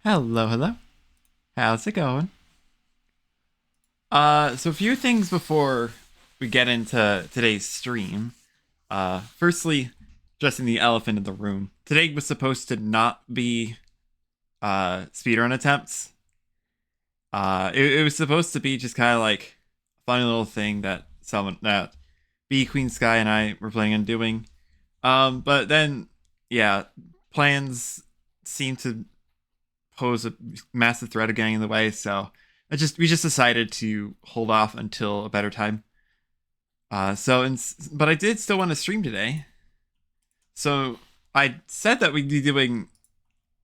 Hello, hello. How's it going? So a few things before we get into today's stream. Firstly, addressing the elephant in the room. Today was supposed to not be speedrun attempts. It was supposed to be just kind of like a funny little thing that B Queen Sky and I were planning on doing. But then yeah, plans seem to pose a massive threat of getting in the way, so we just decided to hold off until a better time. But I did still want to stream today, so I said that we'd be doing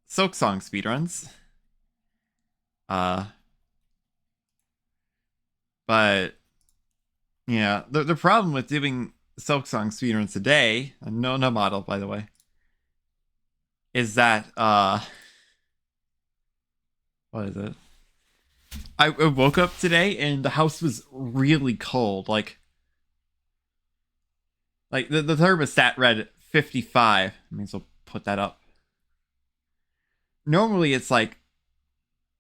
Silksong speedruns. Uh, but yeah, the problem with doing Silksong speedruns today, no model by the way, is that what is it? I woke up today and the house was really cold. Like the thermostat read 55. I mean, so put that up. Normally it's like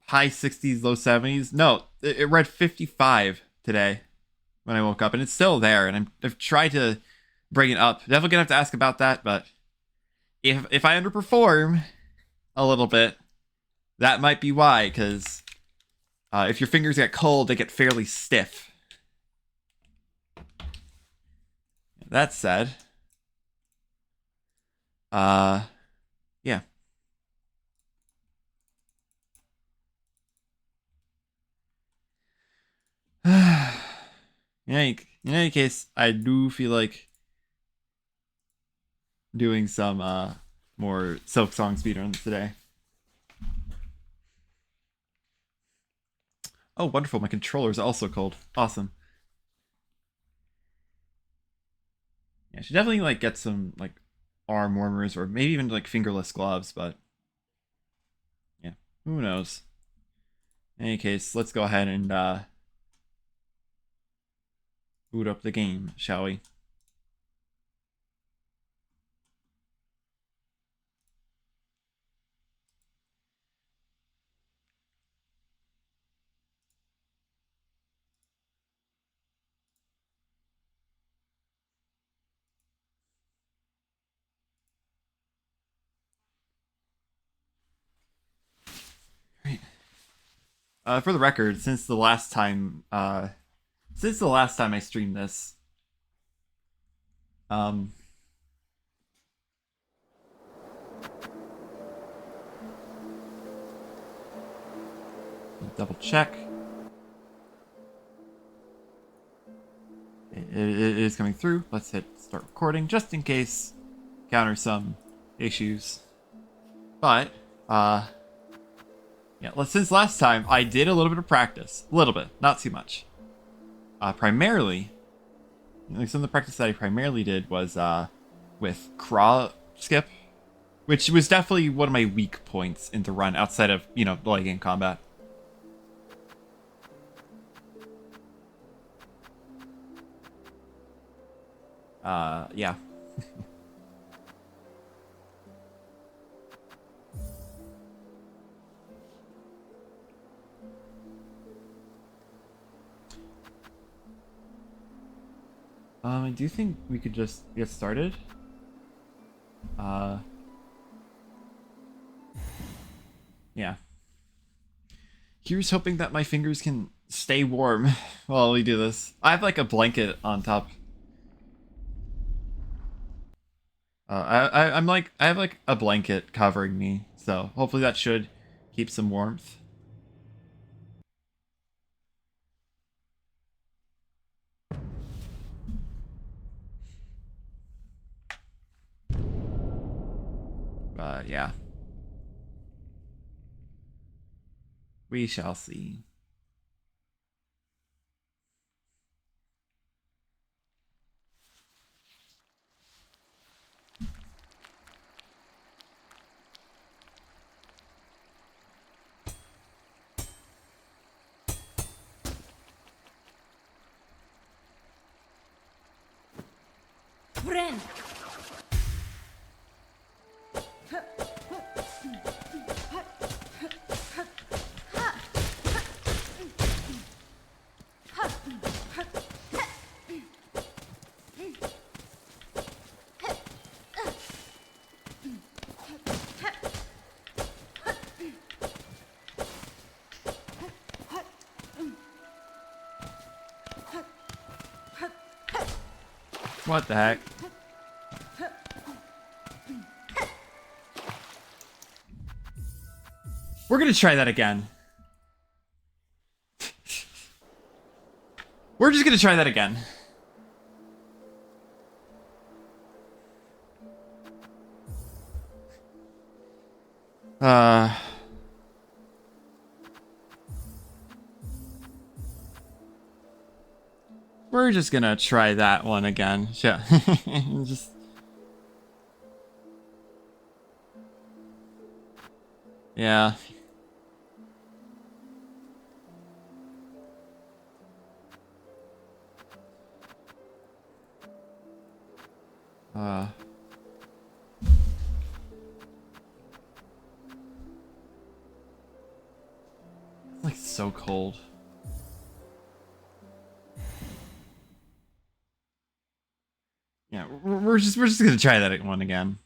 high 60s, low 70s. No, it read 55 today when I woke up, and it's still there. And I've tried to bring it up. Definitely gonna have to ask about that. But if I underperform a little bit, that might be why. Because if your fingers get cold, they get fairly stiff. That said, yeah. In any case, I do feel like doing some more Silksong speedruns today. Oh, wonderful! My controller is also cold. Awesome. Yeah, I should definitely like get some like arm warmers or maybe even like fingerless gloves. But yeah, who knows? In any case, let's go ahead and boot up the game, shall we? Right. For the record, since the last time I streamed this, um, double check. It is coming through. Let's hit start recording just in case counter some issues. But yeah, since last time I did a little bit of practice, a little bit, not too much. Primarily, like some of the practice that I primarily did was with craw skip, which was definitely one of my weak points in the run outside of the late game combat. Yeah. I do think we could just get started. Uh, yeah. Here's hoping that my fingers can stay warm while we do this. I have like a blanket on top. I'm like I have like a blanket covering me, so hopefully that should keep some warmth. Yeah, we shall see. Friend. What the heck? We're gonna try that again. We're just gonna try that again. We're just gonna try that one again. Yeah. Just. Yeah. It's like so cold. Yeah, we're just gonna try that one again.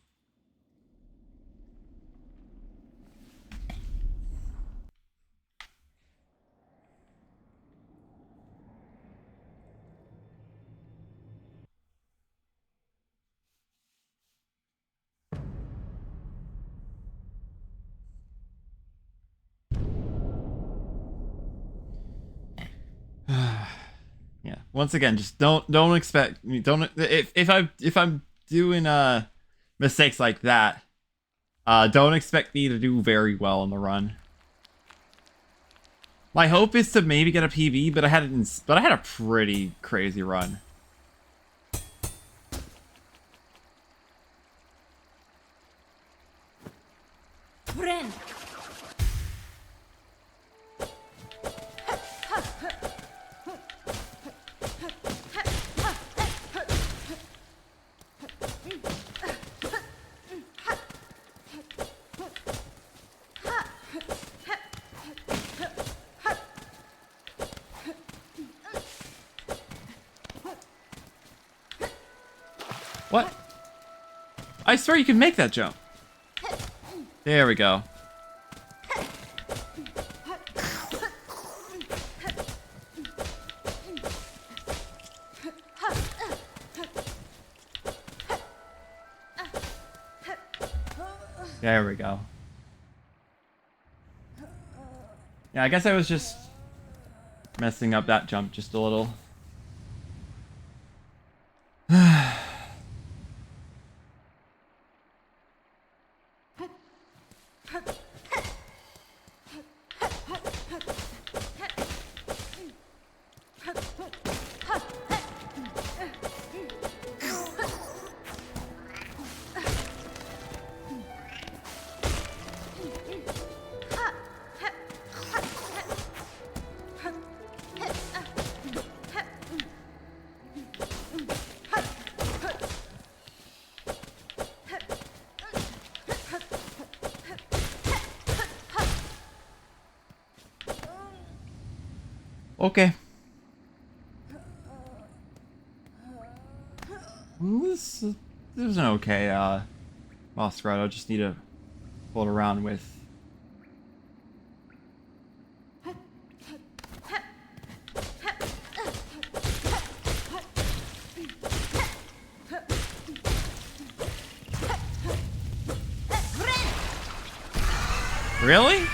Yeah. Once again, just don't expect me. Don't if I'm doing mistakes like that, don't expect me to do very well on the run. My hope is to maybe get a PB, but I had a pretty crazy run. Friend. What? I swear you can make that jump. There we go. There we go. Yeah, I guess I was just messing up that jump just a little. Okay. This is an okay boss ride. I just need to hold around with. Really?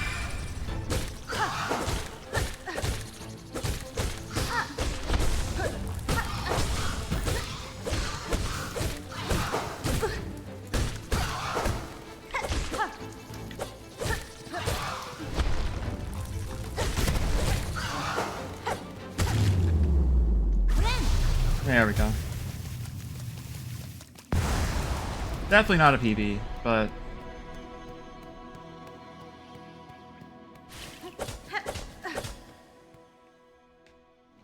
There we go. Definitely not a PB, but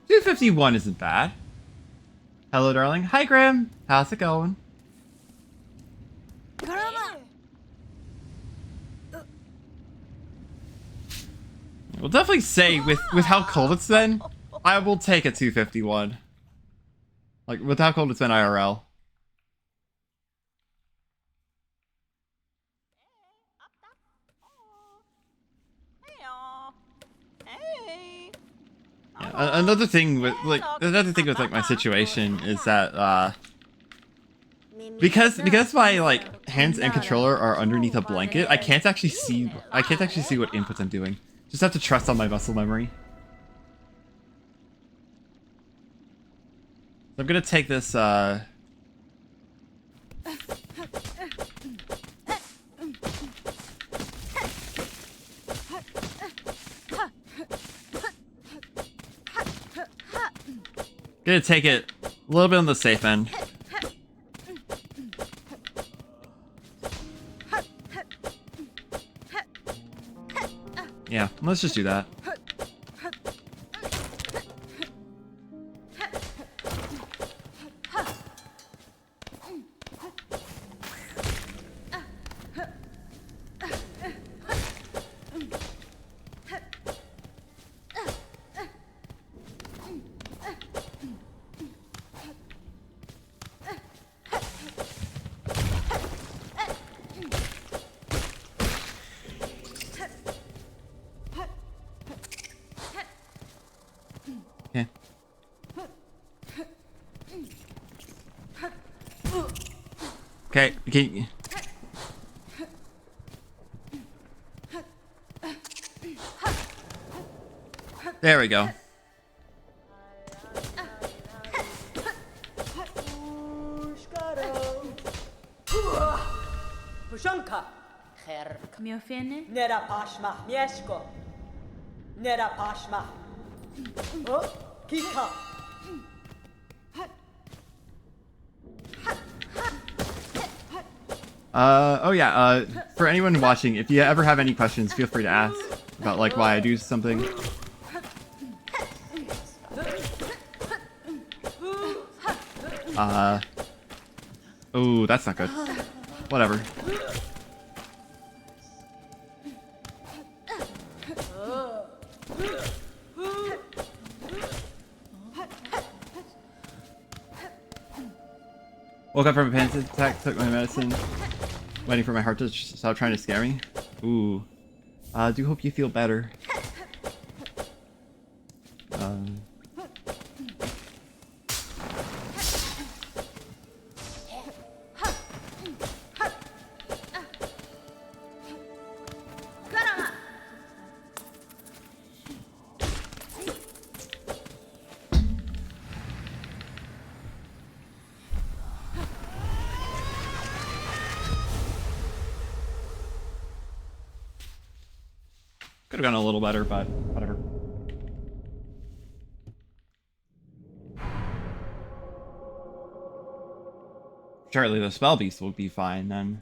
251 isn't bad. Hello, darling. Hi, Graham. How's it going? We'll definitely say with how cold it's been, I will take a 251. Like with how cold it's been IRL. Yeah, another thing with like my situation is that Because my like hands and controller are underneath a blanket, I can't actually see what inputs I'm doing. Just have to trust on my muscle memory. So I'm gonna take this gonna take it a little bit on the safe end. Yeah, let's just do that. Okay. Okay. There we go. Miofene? Nera pashma mieszko. Nera pashma. Oh, kika. Oh yeah, for anyone watching, if you ever have any questions, feel free to ask about like why I do something. Oh, that's not good. Whatever. Woke up from a panic attack, took my medicine, waiting for my heart to stop trying to scare me. Ooh. Do hope you feel better. Could have gone a little better, but whatever. Surely the spell beast will be fine then.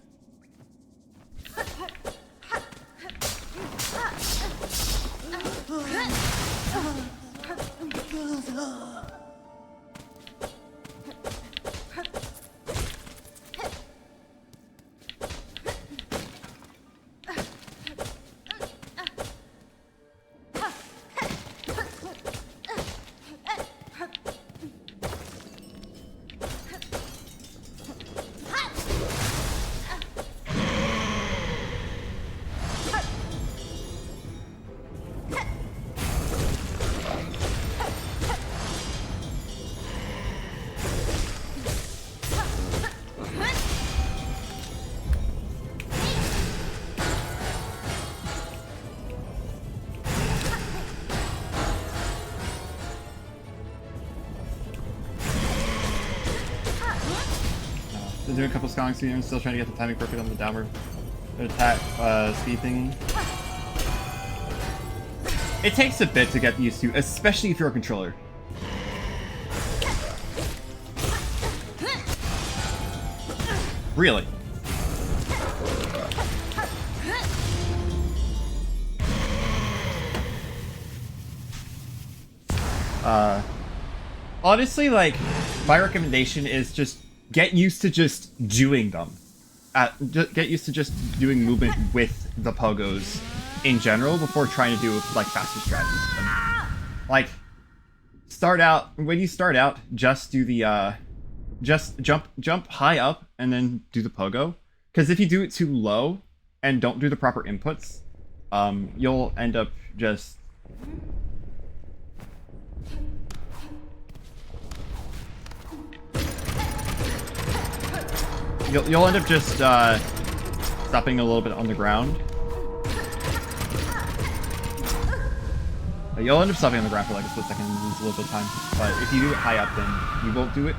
Been doing a couple scongs here and still trying to get the timing perfect on the downward attack speed thingy. It takes a bit to get used to, especially if you're a controller. Really. Honestly, like, my recommendation is just get used to just doing them. Get used to just doing movement with the pogos in general before trying to do like faster strategies. Like, when you start out, just do the just jump high up and then do the pogo. Because if you do it too low and don't do the proper inputs, you'll end up just You'll end up just stopping a little bit on the ground. You'll end up stopping on the ground for like a split second and lose a little bit of time. But if you do it high up, then you won't do it.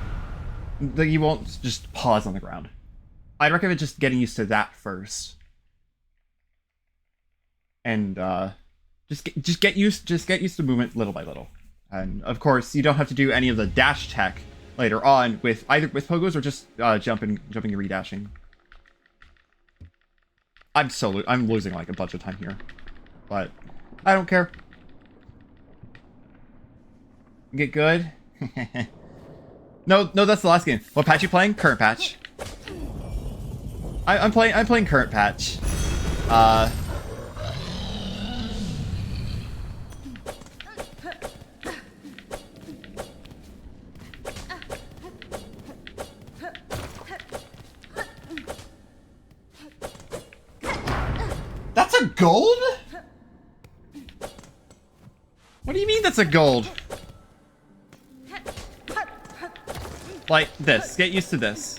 You won't just pause on the ground. I'd recommend just getting used to that first. And just get used to movement little by little. And of course, you don't have to do any of the dash tech later on with either with pogos or just jumping and redashing. I'm losing like a bunch of time here, but I don't care. Get good. No, that's the last game. What patch you playing? Current patch. I'm playing current patch. That's a gold? What do you mean that's a gold? Like this. Get used to this.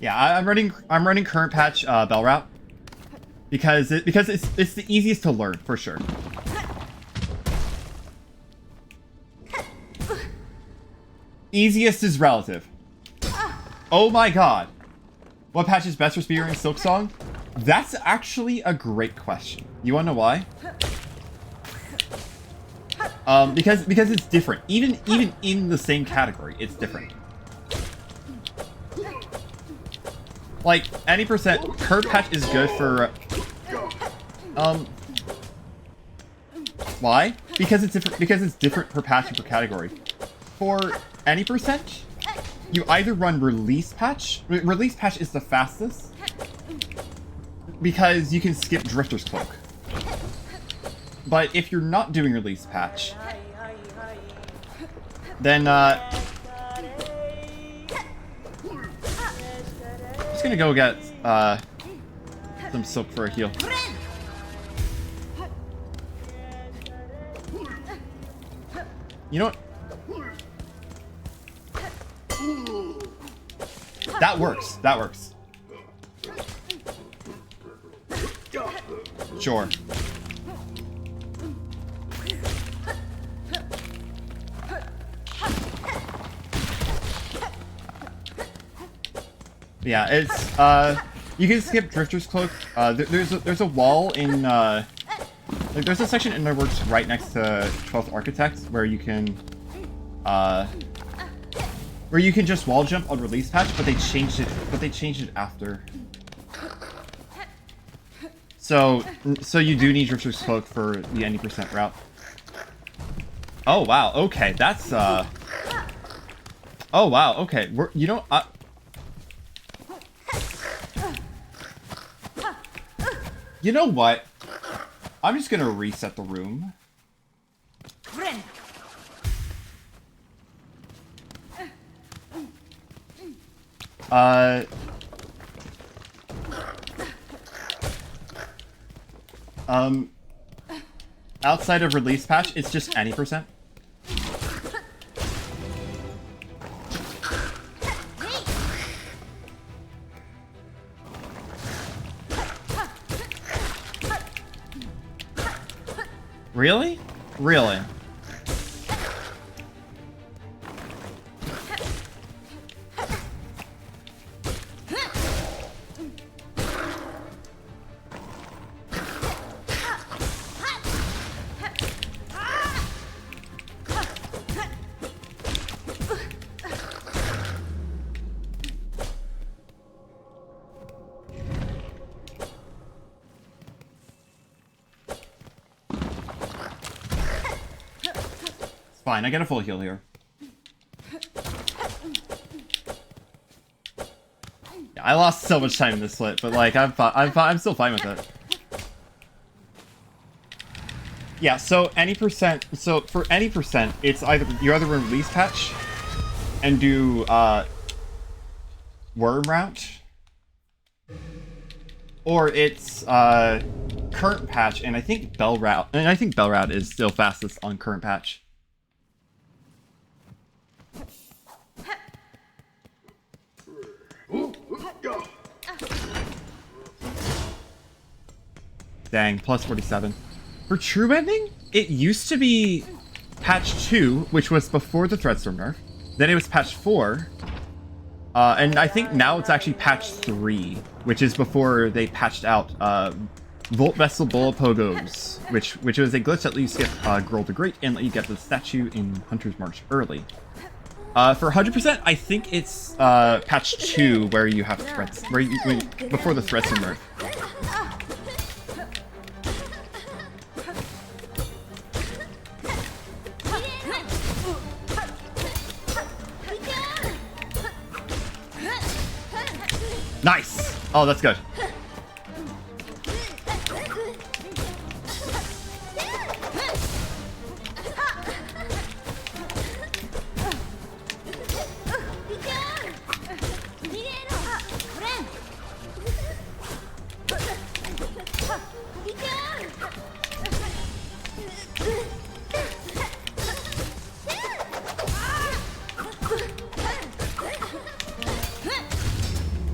Yeah, I'm running current patch bell route because it's the easiest to learn for sure. Easiest is relative. Oh my god. What patch is best for speedrunning Silksong? That's actually a great question. You wanna know why? Because it's different. Even in the same category, it's different. Like, any percent, current patch is good for, why? Because it's different per patch and per category. For any percent, you either run release patch. Release patch is the fastest because you can skip Drifter's Cloak. But if you're not doing release patch, then just gonna go get some silk for a heal. You know what? That works. That works. Sure. Yeah, it's you can skip Drifter's Cloak. There's a wall in like there's a section in my works right next to 12th Architect where you can just wall jump on release patch, but they changed it after. So you do need Drifter's Cloak for the 90% route. Oh wow, okay, that's oh wow, okay. You know what? I'm just gonna reset the room. Outside of release patch, it's just any percent. Really? Really? Fine, I get a full heal here. Yeah, I lost so much time in this split, but like I'm still fine with it. Yeah, so any percent, so for any percent, it's either you either run release patch and do worm route, or it's current patch, and I think bell route, is still fastest on current patch. Dang, plus 47. For true ending, it used to be patch 2, which was before the Threadstorm nerf. Then it was patch 4. And I think now it's actually patch 3, which is before they patched out Volt Vessel Bullet Pogos, which was a glitch that lets you skip Girl the Great and let you get the statue in Hunter's March early. For 100%, I think it's patch 2 where you have threats, before the Threadstorm nerf. Nice! Oh, that's good.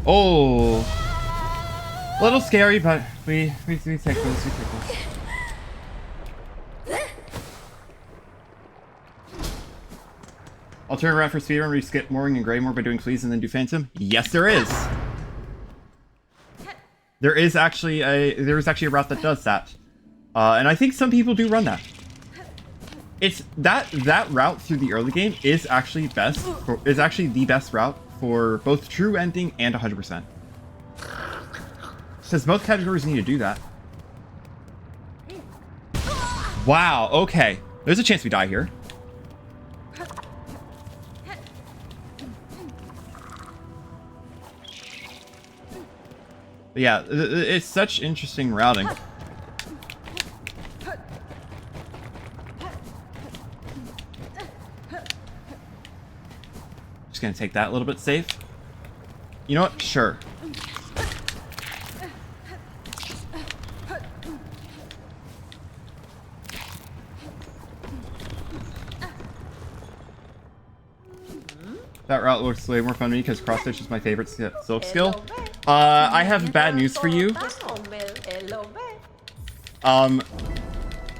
Oh, a little scary, but we take those. I'll turn around for speedrun where you skip Mooring and Greymore by doing Fleas and then do Phantom. Yes, there is. There is actually a route that does that, and I think some people do run that. It's that route through the early game is actually the best route for both true ending and 100%. Because both categories need to do that. Wow, okay. There's a chance we die here. But yeah, it's such interesting routing. Just gonna take that a little bit safe. You know what? Sure. That route looks way more fun to me because cross stitch is my favorite silk skill. I have bad news for you.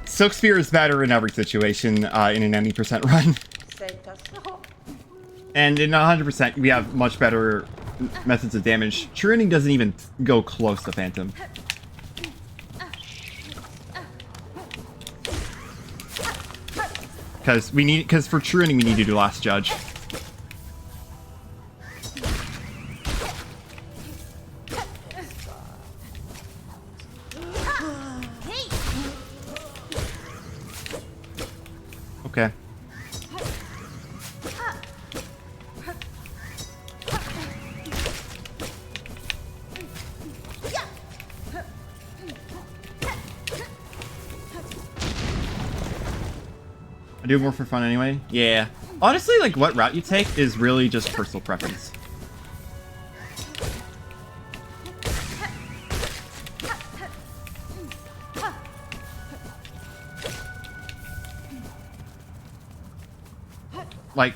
Silk Spear is better in every situation in an any percent run. And in 100%, we have much better methods of damage. True ending doesn't even go close to Phantom. Because for true ending we need to do Last Judge. Okay. I do it more for fun anyway. Yeah. Honestly, like, what route you take is really just personal preference. Like...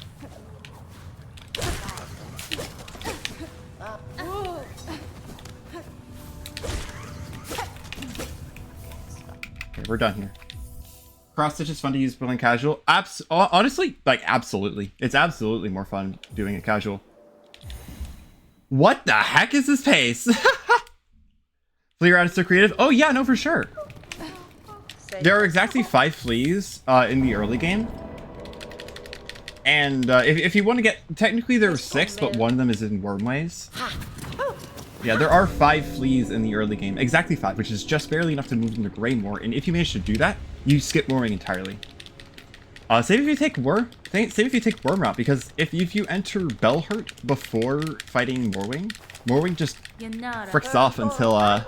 Okay, we're done here. Cross stitch is fun to use playing casual. Honestly, like, absolutely. It's absolutely more fun doing it casual. What the heck is this pace? Flea route is so creative. Oh yeah, no, for sure. There are exactly 5 fleas in the early game. And if you want to get... Technically there are 6, but one of them is in Wormways. Yeah, there are 5 fleas in the early game. Exactly 5, which is just barely enough to move into Greymore. And if you manage to do that, you skip mooring entirely. Save if you take worm route, because if you enter Bellhurt before fighting Moorwing, Morwing just Yanara. fricks off until Mio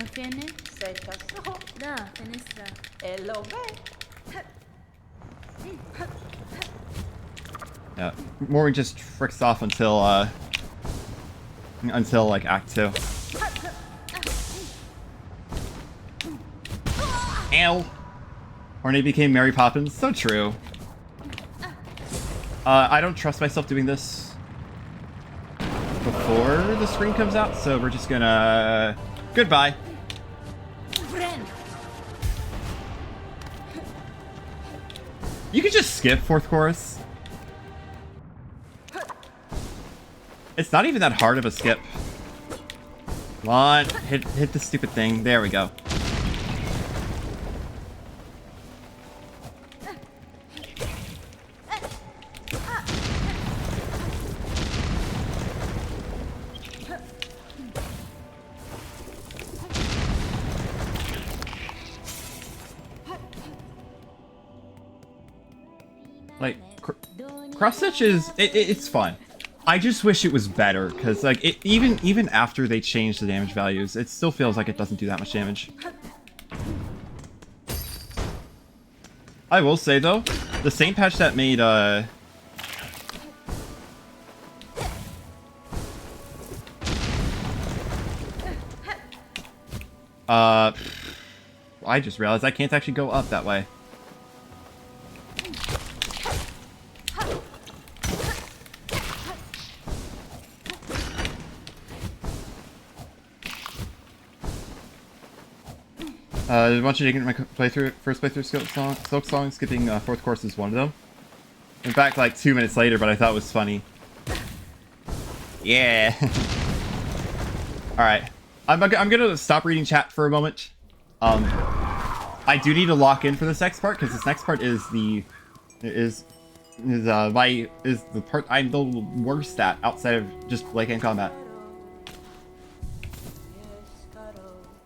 fene? Da, fenestra. yeah, Morwing just fricks off until like Act 2. Ow! Horny became Mary Poppins. So true. I don't trust myself doing this before the screen comes out, so we're just gonna... Goodbye. Friend. You could just skip fourth chorus. It's not even that hard of a skip. Come on, hit the stupid thing. There we go. Like, cross stitch is it's fun. I just wish it was better, because like even after they changed the damage values, it still feels like it doesn't do that much damage. I will say though, the same patch that made I just realized I can't actually go up that way. I want you to get my first playthrough Silksong, skipping fourth course is one of them. In fact, like 2 minutes later, but I thought it was funny. Yeah. Alright. I'm gonna stop reading chat for a moment. I do need to lock in for this next part, because this next part is the part I'm the worst at outside of just late game combat.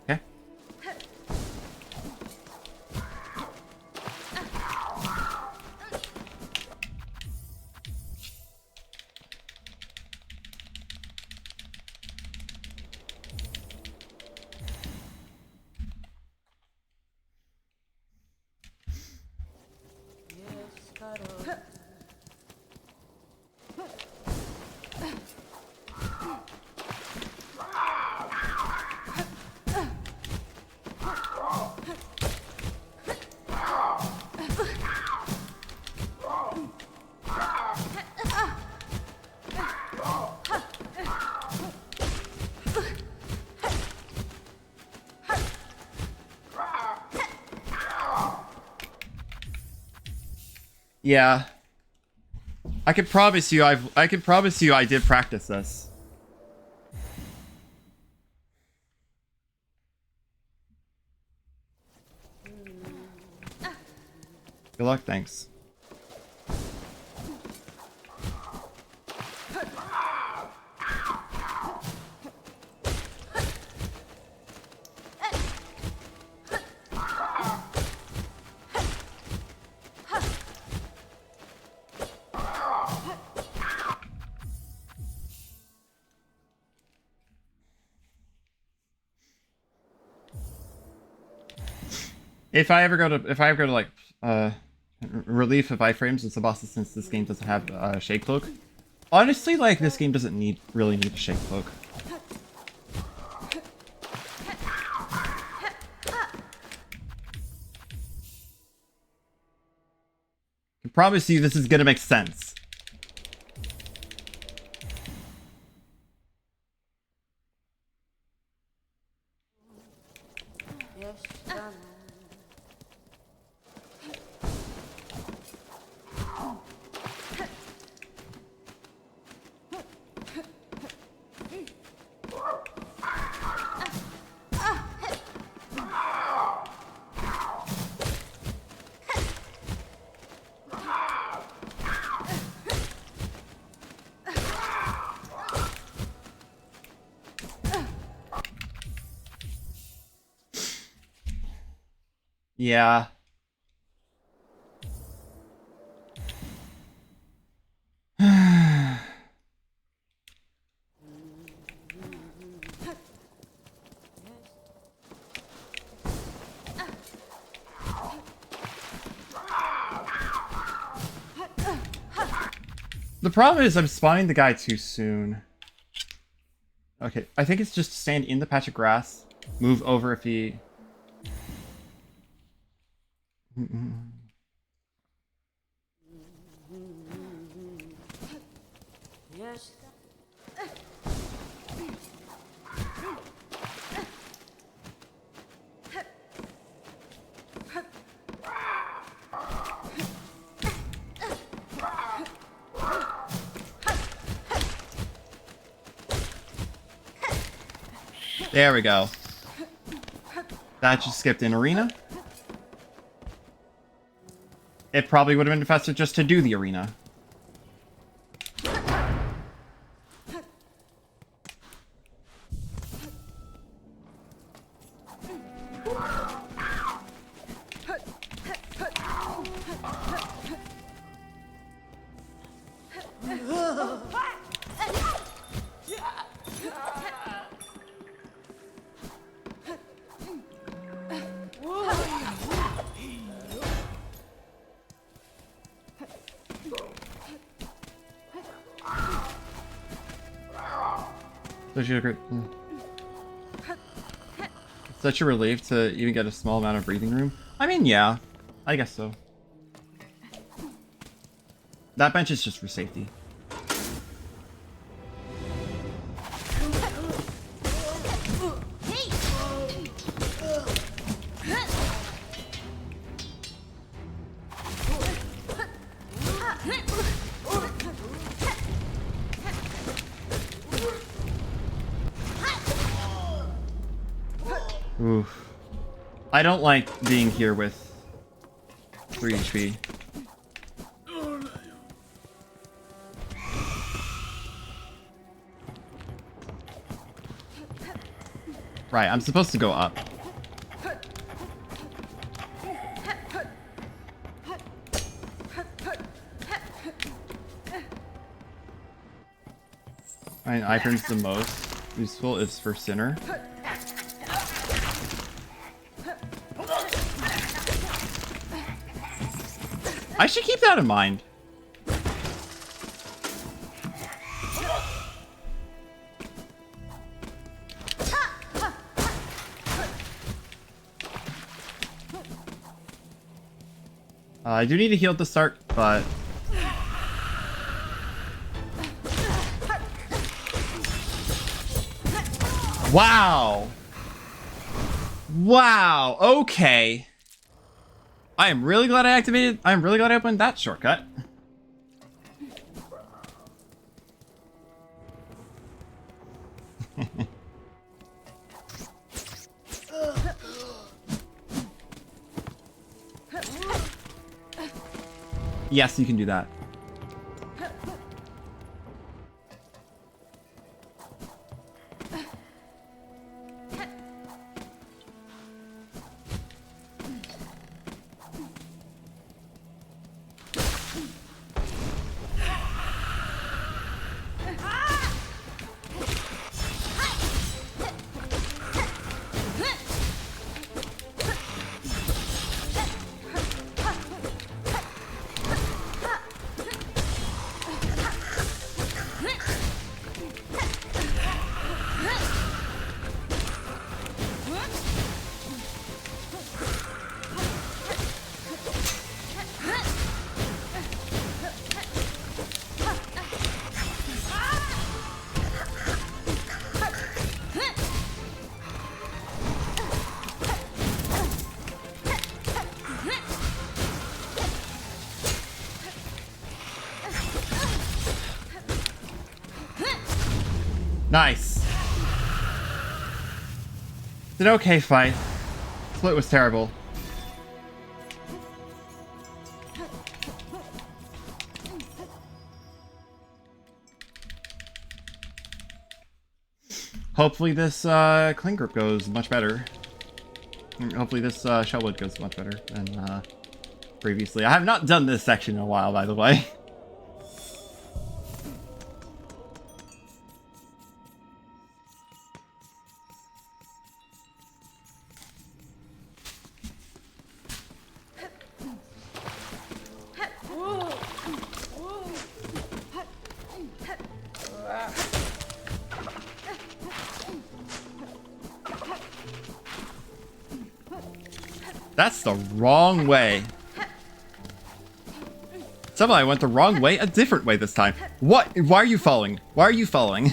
Okay. Yeah. I can promise you I did practice this. Good luck, thanks. If I ever go to like relief of iframes and sub-bosses, since this game doesn't have a shade cloak, honestly, like this game doesn't really need a shade cloak. I promise you this is gonna make sense. Yeah. The problem is I'm spawning the guy too soon. Okay, I think it's just stand in the patch of grass, move over if he... Yes. There we go. That just skipped an arena. It probably would have been faster just to do the arena. Such a relief to even get a small amount of breathing room. I mean, yeah, I guess so. That bench is just for safety. Oof. I don't like being here with 3 HP. Right, I'm supposed to go up. I mean, items the most useful is for Sinner. I should keep that in mind. I do need to heal at the start, but... Wow! Wow, okay. I am really glad I opened that shortcut. Yes, you can do that. Nice. It's an okay fight. Split was terrible. Hopefully this cling grip goes much better. Hopefully this shellwood goes much better than previously. I have not done this section in a while, by the way. That's the wrong way. Somehow I went the wrong way, a different way this time. What? Why are you following? Why are you following?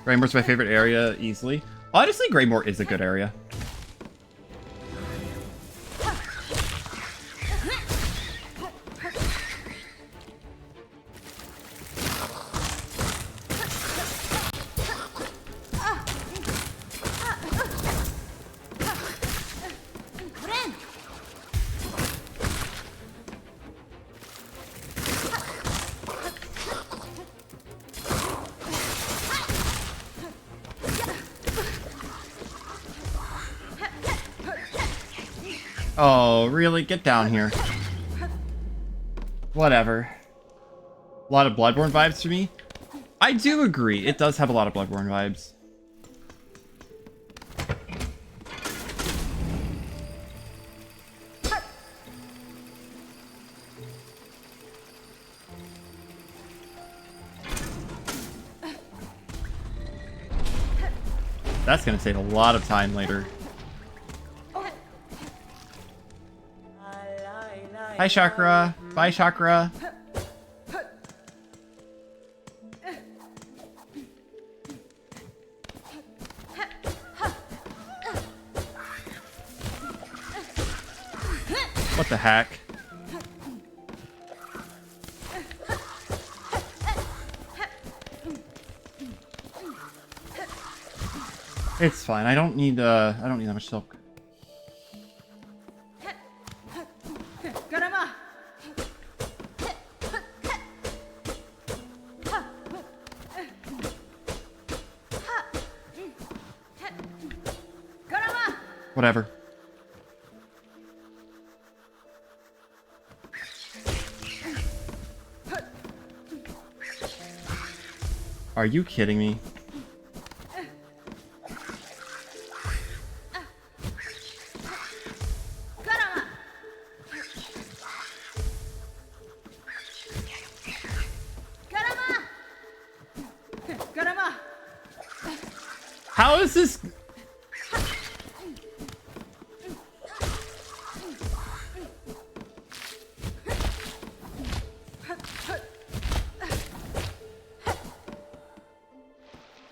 Greymoor's my favorite area, easily. Honestly, Greymoor is a good area. Oh, really? Get down here. Whatever. A lot of Bloodborne vibes to me. I do agree. It does have a lot of Bloodborne vibes. That's gonna save a lot of time later. Hi, Chakra. Bye, Chakra. What the heck? It's fine. I don't need that much silk. Whatever. Are you kidding me? How is this?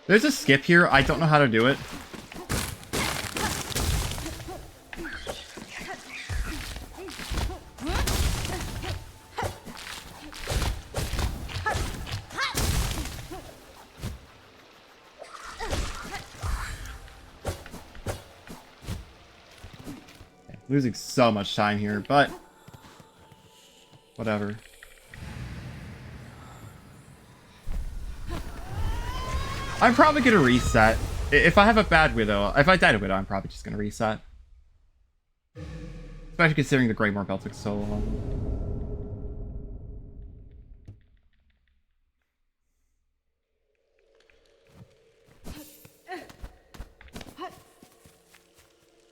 There's a skip here. I don't know how to do it. Losing so much time here, but whatever. I'm probably gonna reset. If I have a bad Widow, if I die to Widow, I'm probably just gonna reset. Especially considering the Greymoor belt took so long.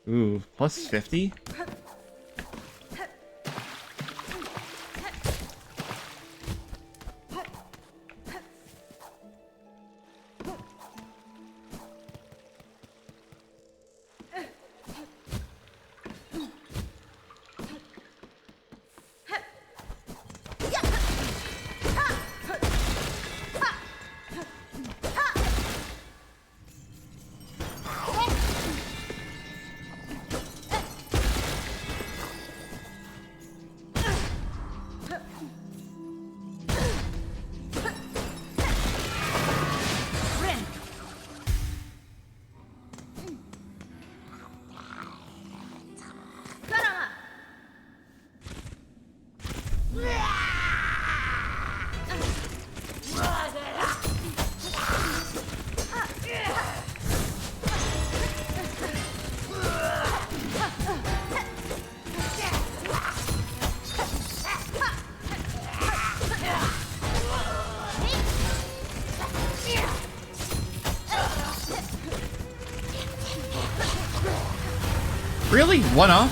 Ooh, plus 50? Really? One off?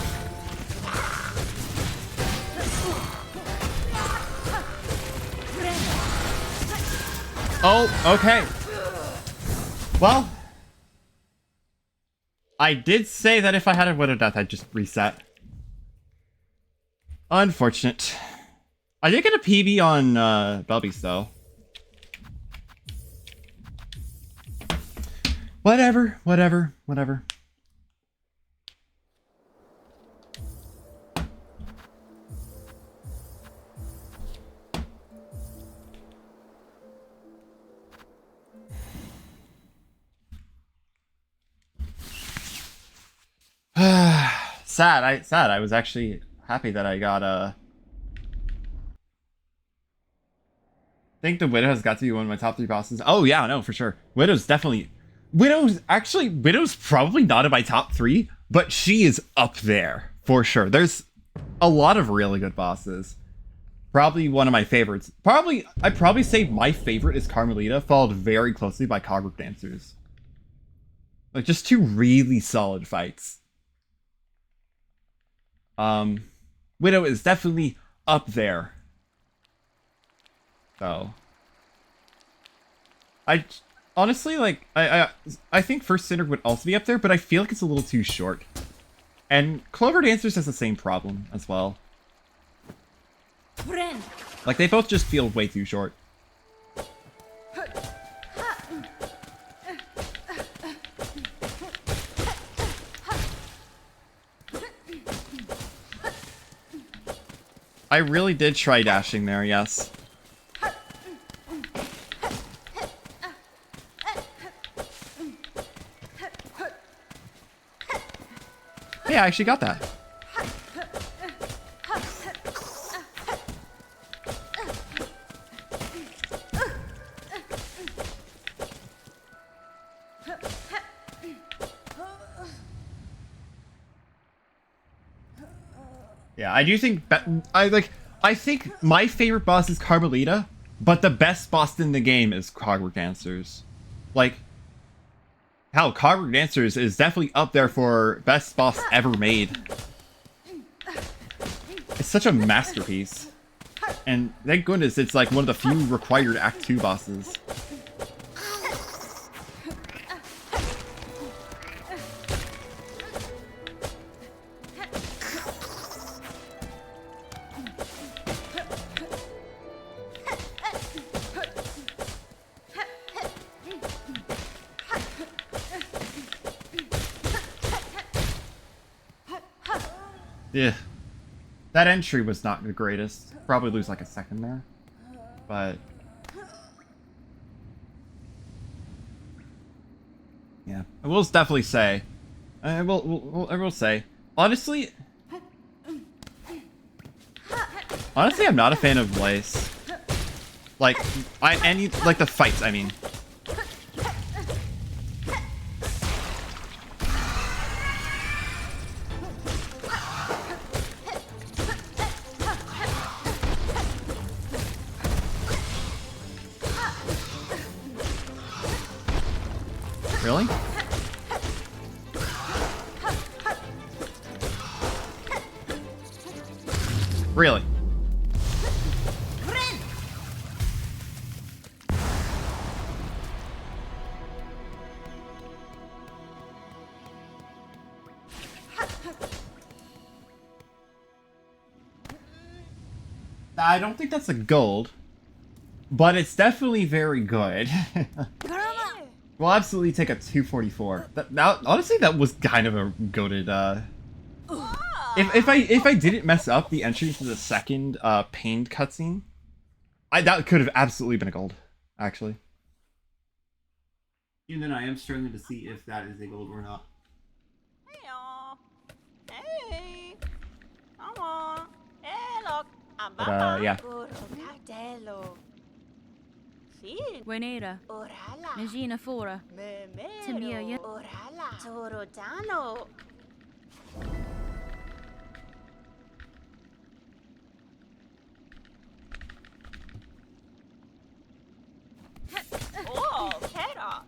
Oh, okay. Well, I did say that if I had a Widow Death, I'd just reset. Unfortunate. I did get a PB on Belbies, though. Whatever. Sad. I was actually happy that I got I think the Widow has got to be one of my top 3 bosses. Oh yeah, no, for sure. Widow's probably not in my top 3, but she is up there for sure. There's a lot of really good bosses. Probably one of my favorites. I'd probably say my favorite is Carmelita, followed very closely by Cogwork Dancers. Like, just 2 really solid fights. Widow is definitely up there. So, I honestly, like, I think First Sinner would also be up there, but I feel like it's a little too short. And Clover Dancers has the same problem as well. Like, they both just feel way too short. I really did try dashing there, yes. Hey, I actually got that. Yeah, I do think I think my favorite boss is Carmelita, but the best boss in the game is Cogwork Dancers. Like, hell, Cogwork Dancers is definitely up there for best boss ever made. It's such a masterpiece. And thank goodness it's like one of the few required Act 2 bosses. Yeah. That entry was not the greatest. Probably lose like a second there. But yeah. I will definitely say I will say honestly I'm not a fan of Blaze. Like like the fights, I mean. Really? Really? I don't think that's a gold, but it's definitely very good. We'll absolutely take a 244. That honestly, that was kind of a goated. If I didn't mess up the entry to the second pained cutscene, that could have absolutely been a gold, actually. Even then, I am struggling to see if that is a gold or not. Hey, come on. Hey, look, I'm But yeah. Wenera. Regina Fora. Timia. Torodano. Oh, Kera.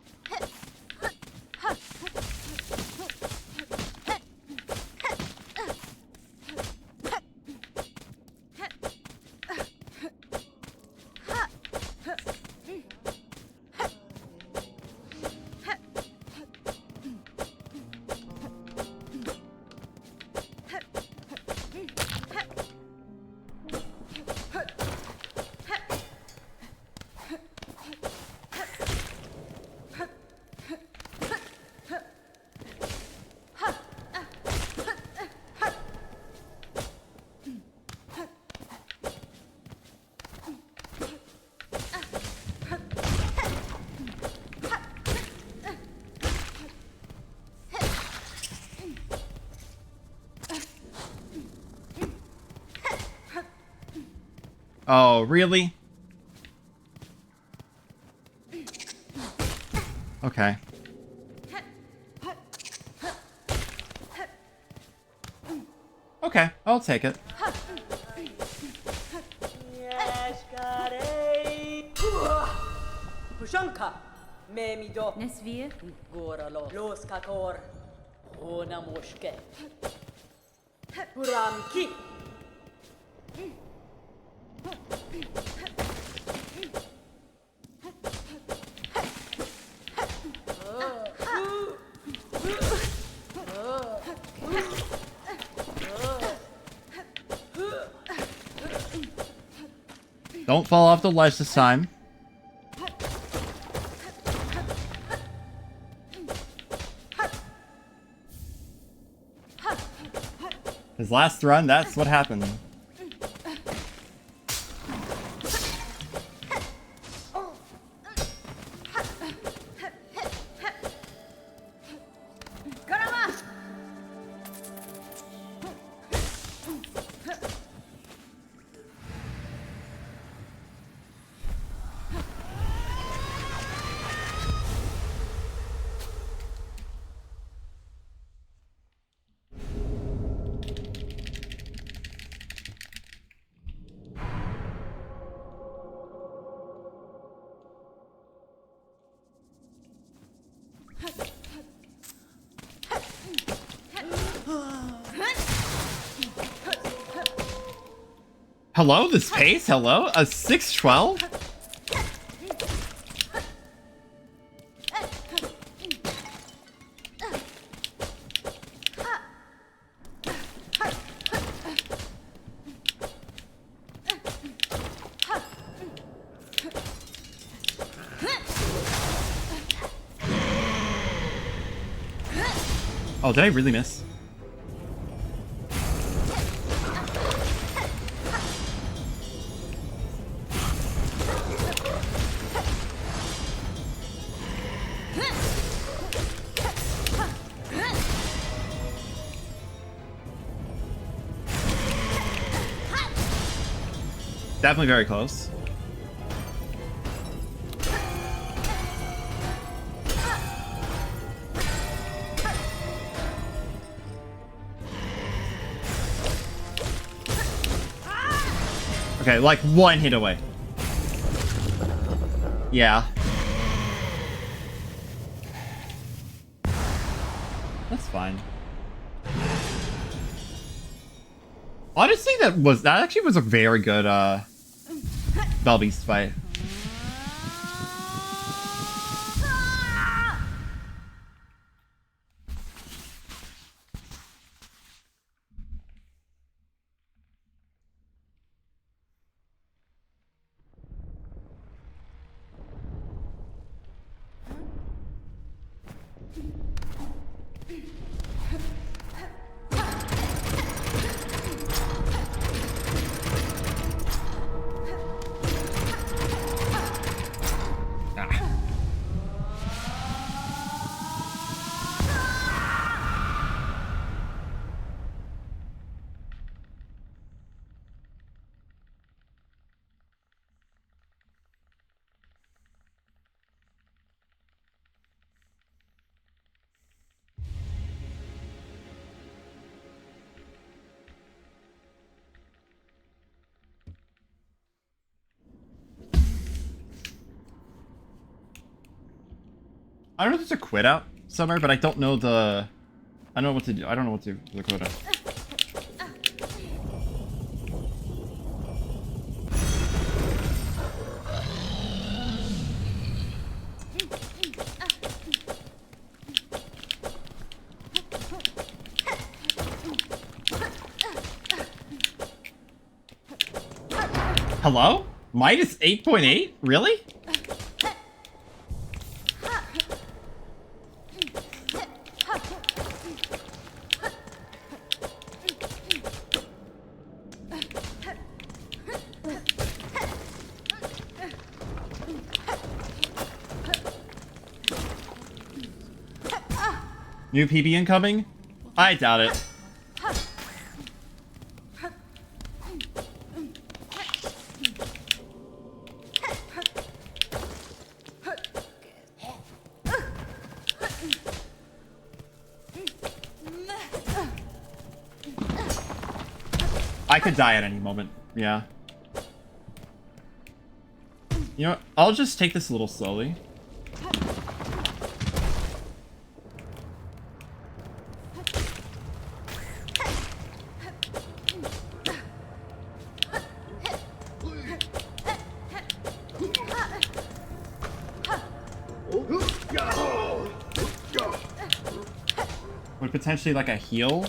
Oh, really? Okay. Okay, I'll take it. Pushanka, Memido, Nesvir. Goralo, Los Kakor, Hona Moshke, Puramki. Don't fall off the ledge this time. His last run, that's what happened. Hello, this pace? Hello? A 612? Oh, did I really miss? Definitely very close. Okay, like one hit away. Yeah. That's fine. Honestly, that actually was a very good Belbeast fight. I don't know if there's a quit out somewhere, but I don't know the... I don't know what to do. I don't know what to do for the quit out. Hello? Minus 8.8? Really? New PB incoming? I doubt it. I could die at any moment. Yeah. You know what? I'll just take this a little slowly. Would potentially like a heal.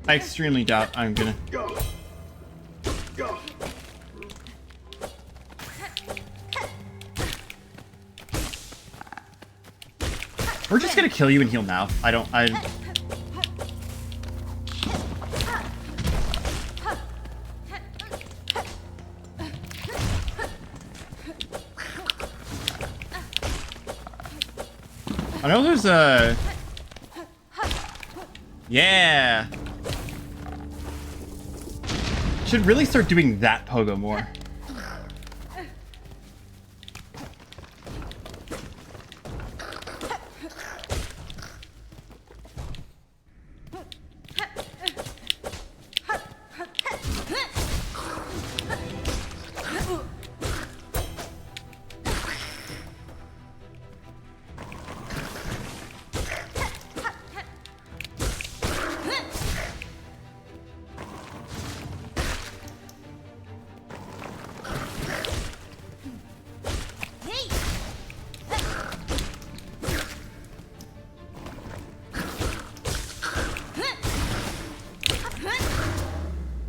I extremely doubt I'm gonna. We're just gonna kill you and heal now. I don't know there's a... Yeah! Should really start doing that pogo more.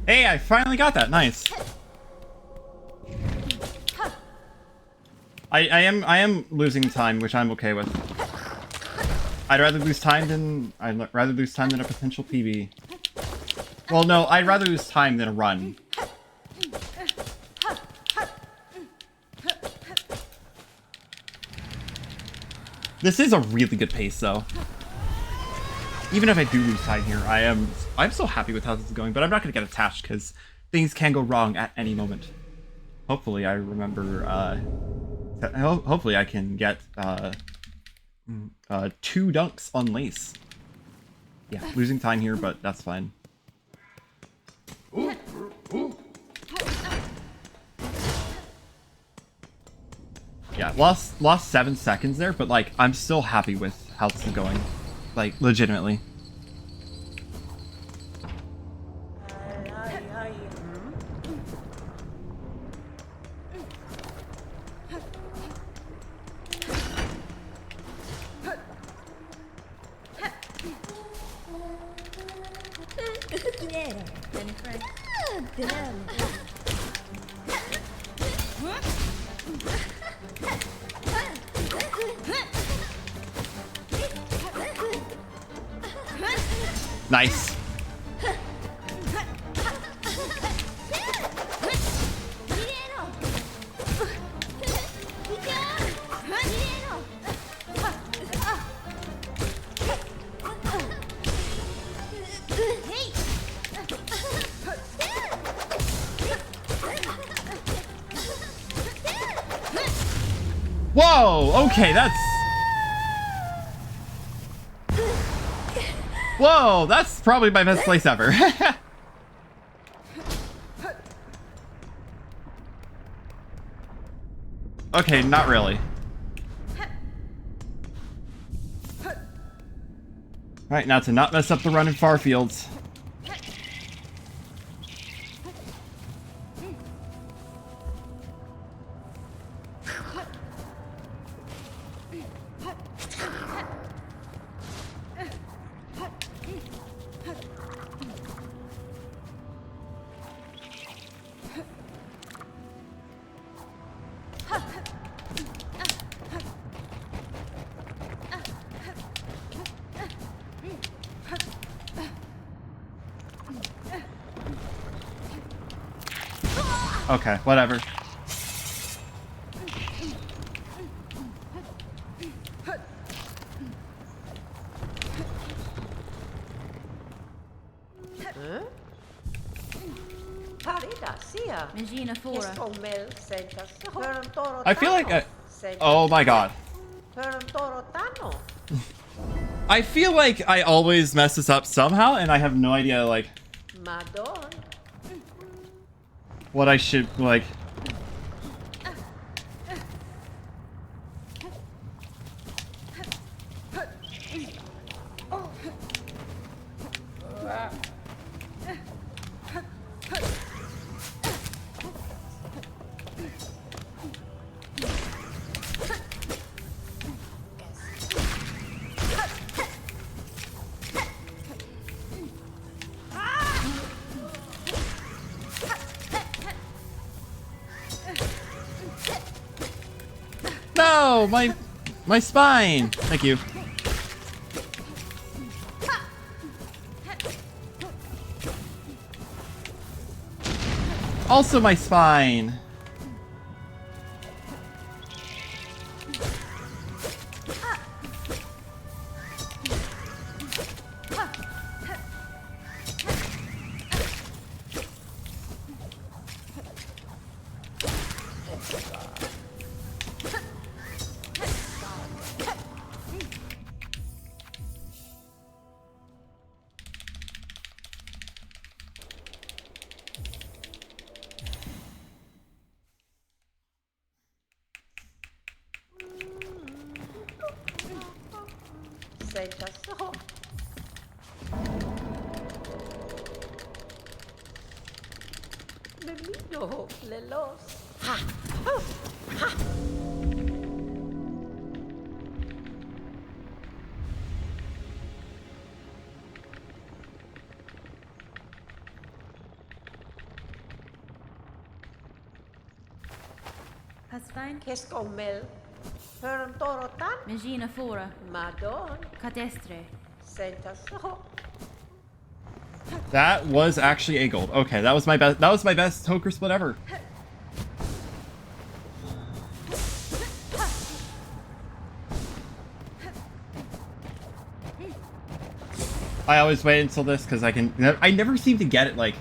Hey, I finally got that. Nice. I am losing time, which I'm okay with. I'd rather lose time than a potential PB. Well, no, I'd rather lose time than a run. This is a really good pace, though. Even if I do lose time here, I'm so happy with how this is going, but I'm not going to get attached because things can go wrong at any moment. Hopefully I remember, hopefully I can get 2 dunks on Lace. Yeah, losing time here, but that's fine. Yeah, lost 7 seconds there, but like I'm still happy with how this is going. Like, legitimately. Nice. Whoa, okay, that's... Whoa, that's probably my best place ever. Okay, not really. Alright, now to not mess up the run in far fields. Okay, whatever. Regina Fora. I feel like oh my god. I feel like I always mess this up somehow, and I have no idea, like, what I should, like... No, my spine. Thank you. Also my spine. Husfine. Keskomel. Förum torotan. Regina Fora. Madon. Cadestre. Sentaso. That was actually a gold. Okay, that was my best. That was my best Toker split ever. I always wait until this because I never seem to get it, like,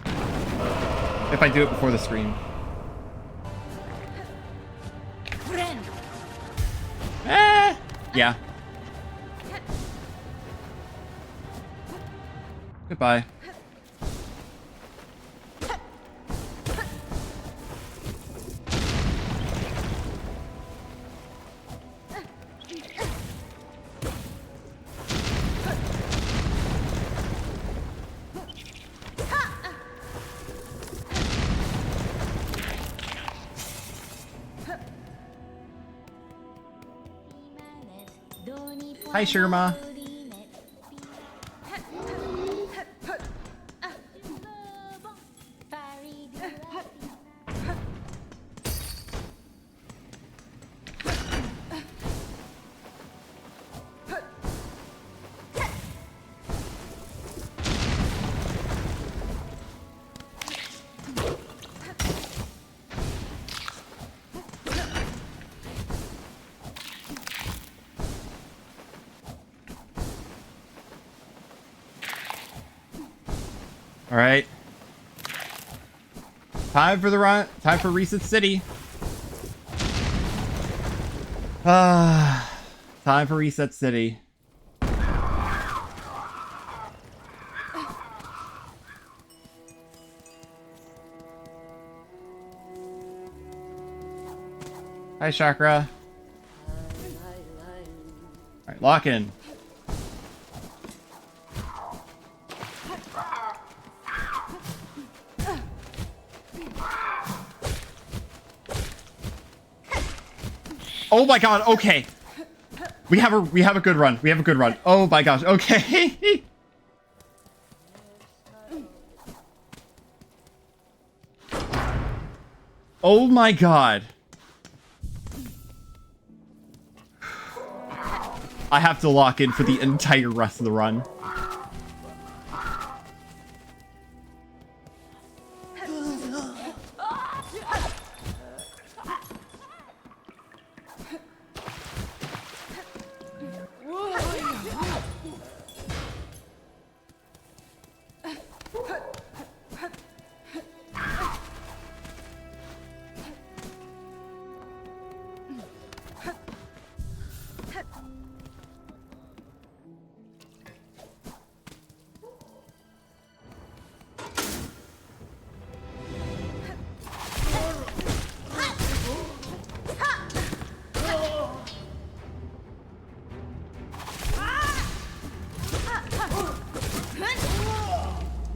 if I do it before the stream. Yeah. Goodbye. Hi, Sherma. All right. Time for the run. Time for Reset City. Time for Reset City. Hi, Chakra. All right, lock in. Oh my god, okay. We have a good run. We have a good run. Oh my gosh, okay. Oh my god. I have to lock in for the entire rest of the run.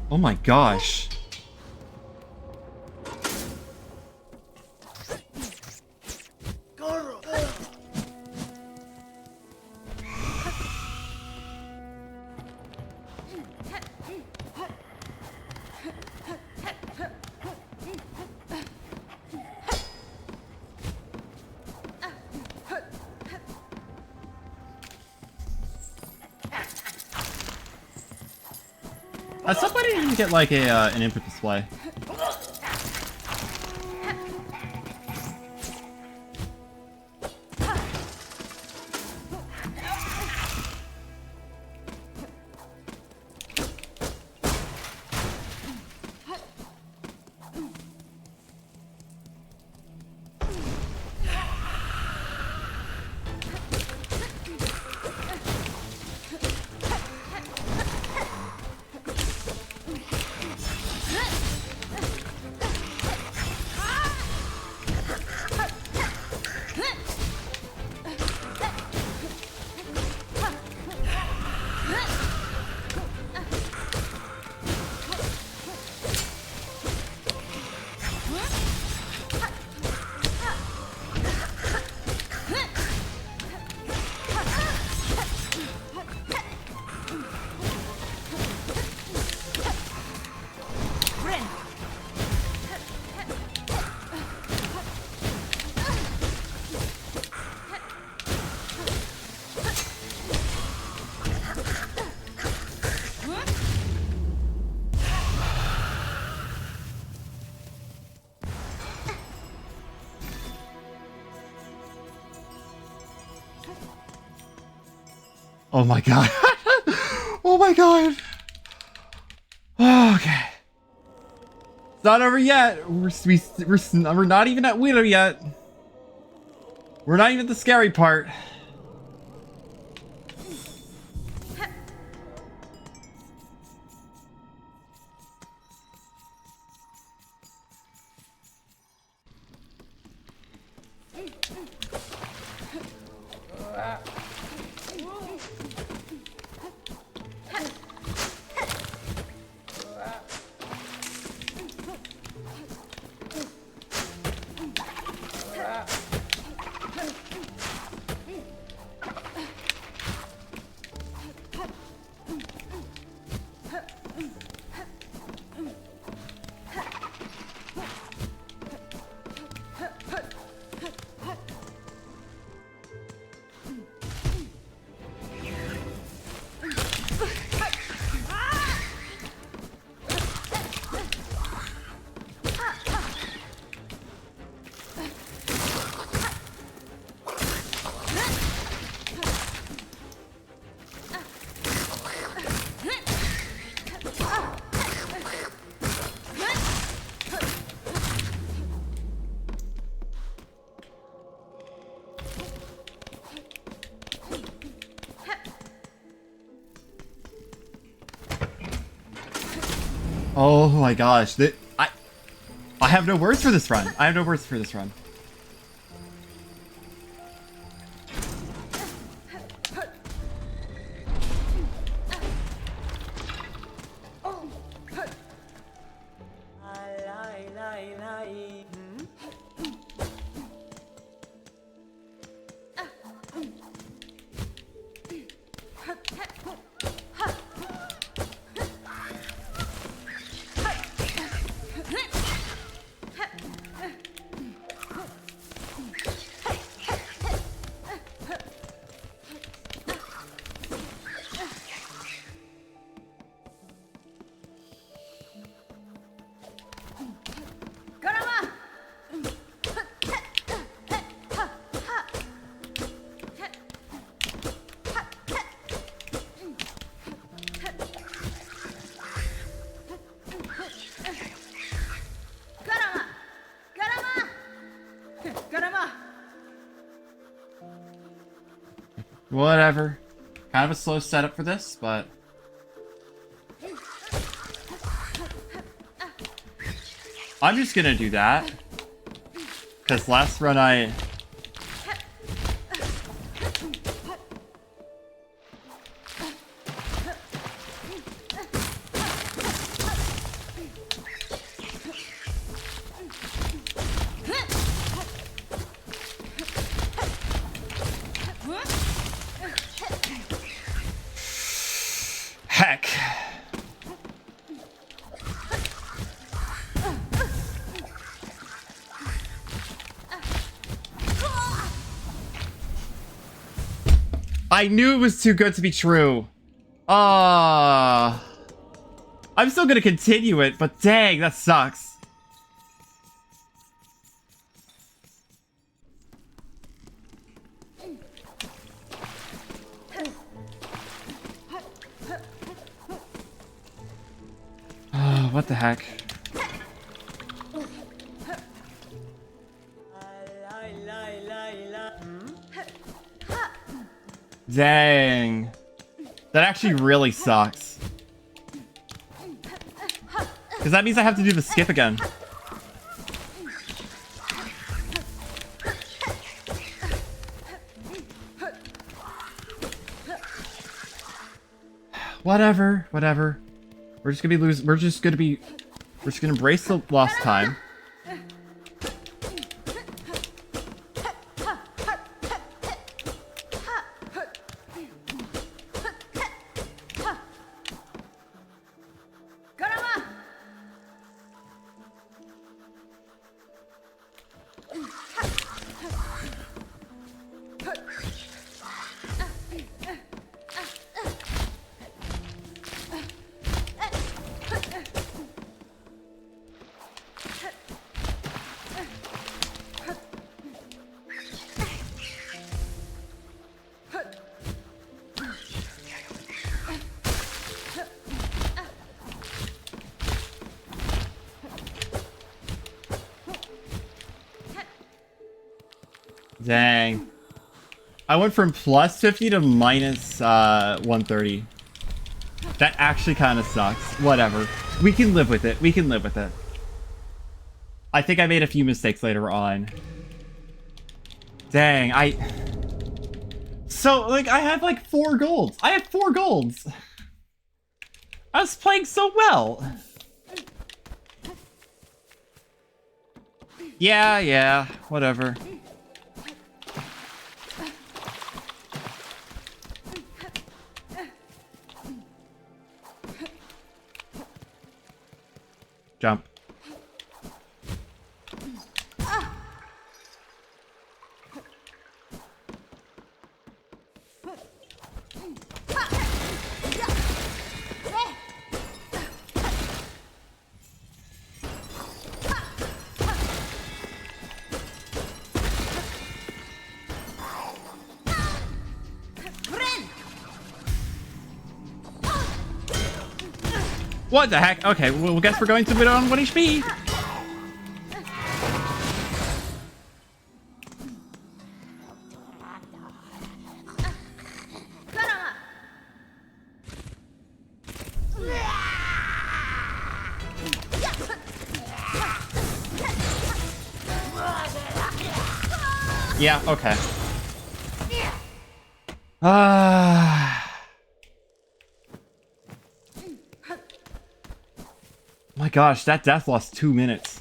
Oh my gosh. Somebody didn't get like an input display. Oh my god. Oh my god. Okay. It's not over yet. We're not even at Widow yet. We're not even at the scary part. Oh my gosh. I have no words for this run. I have no words for this run. Whatever. Kind of a slow setup for this, but... I'm just gonna do that. Because last run I... Heck. I knew it was too good to be true. I'm still gonna continue it, but dang, that sucks. What the heck? Dang. That actually really sucks. Because that means I have to do the skip again. Whatever. We're just gonna embrace the lost time. Dang. I went from plus 50 to minus 130. That actually kind of sucks. Whatever. We can live with it. I think I made a few mistakes later on. Dang, So, like, I had like 4 golds. I had 4 golds. I was playing so well. Yeah, whatever. Jump. What the heck? Okay, well, guess we're going to it on 1 HP. Yeah, okay. My gosh, that death lost 2 minutes.